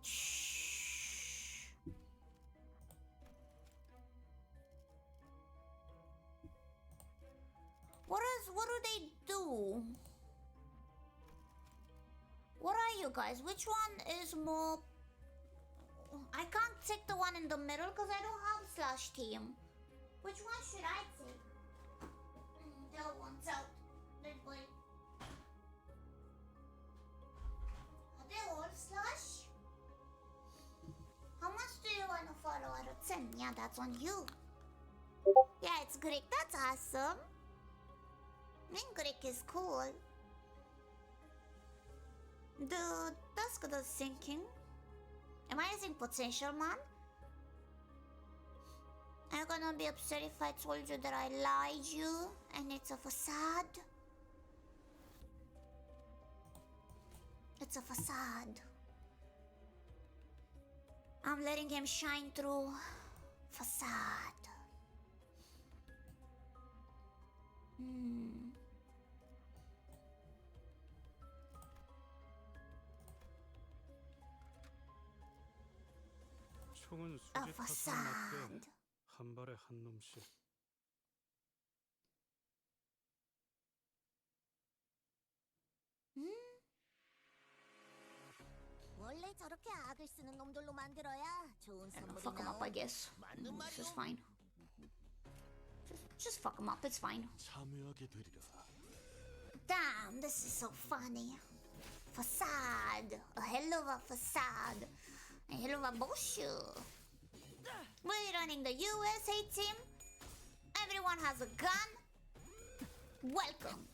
Shh. What do they do? What are you guys? Which one is more... I can't take the one in the middle because I don't have slash team. Which one should I take? That one's out. That boy. Are they all slash? How much do you want to follow out of 10? Yeah, that's on you. Yeah, it's Greek. That's awesome. I mean, Greek is cool. The dusk is sinking. Am I using potential, man? Are you gonna be upset if I told you that I lied you and it's a facade? It's a facade. I'm letting him shine through facade. 총은 A 수직 타선 facade. 맞게 한 발에 한 놈씩. 원래 저렇게 악을 쓰는 놈들로 만들어야 좋은 And 선물이 fuck him up, I 나오. guess. This is fine. Just fuck him up, it's fine. 참여하게 되리라. Damn, this is so funny. Facade. A hell of a facade. A hell of a bullshit. We're running the USA team. Everyone has a gun. Welcome.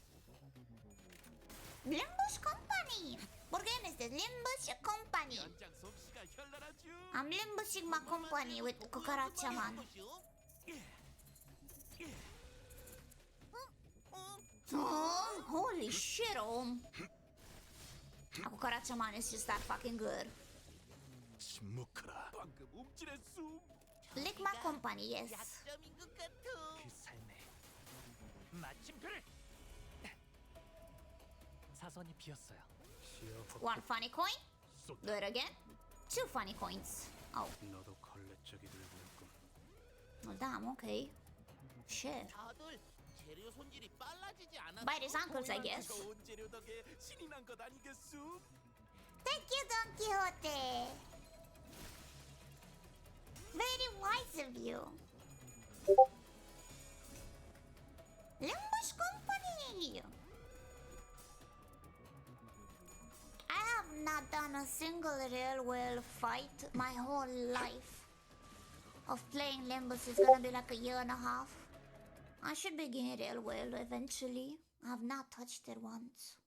Limbush Company. What game is this? Limbush Company. I'm Limbushing my company with Cucaracha Man. Oh, holy shit, Cucaracha Man is just that fucking good. 침묵하라. 방금 움찔했음. Lick my company, yes. 약점인 것 같아. 그 삶에 마침표를 사선이 비었어요. One funny coin. Do it again. 2 funny coins. Oh. 너도 걸레짝이 되었군. Oh, damn, okay. Shit. 다들 재료 손질이 빨라지지 않아. By his uncles, I guess. 좋은 재료 덕에 신이 난 것 아니겠음? Thank you, Don Quixote. Very wise of you. Limbush Company. I have not done a single real well fight my whole life. Of playing Limbus is gonna be like a year and a half. I should begin real well eventually. I have not touched it once.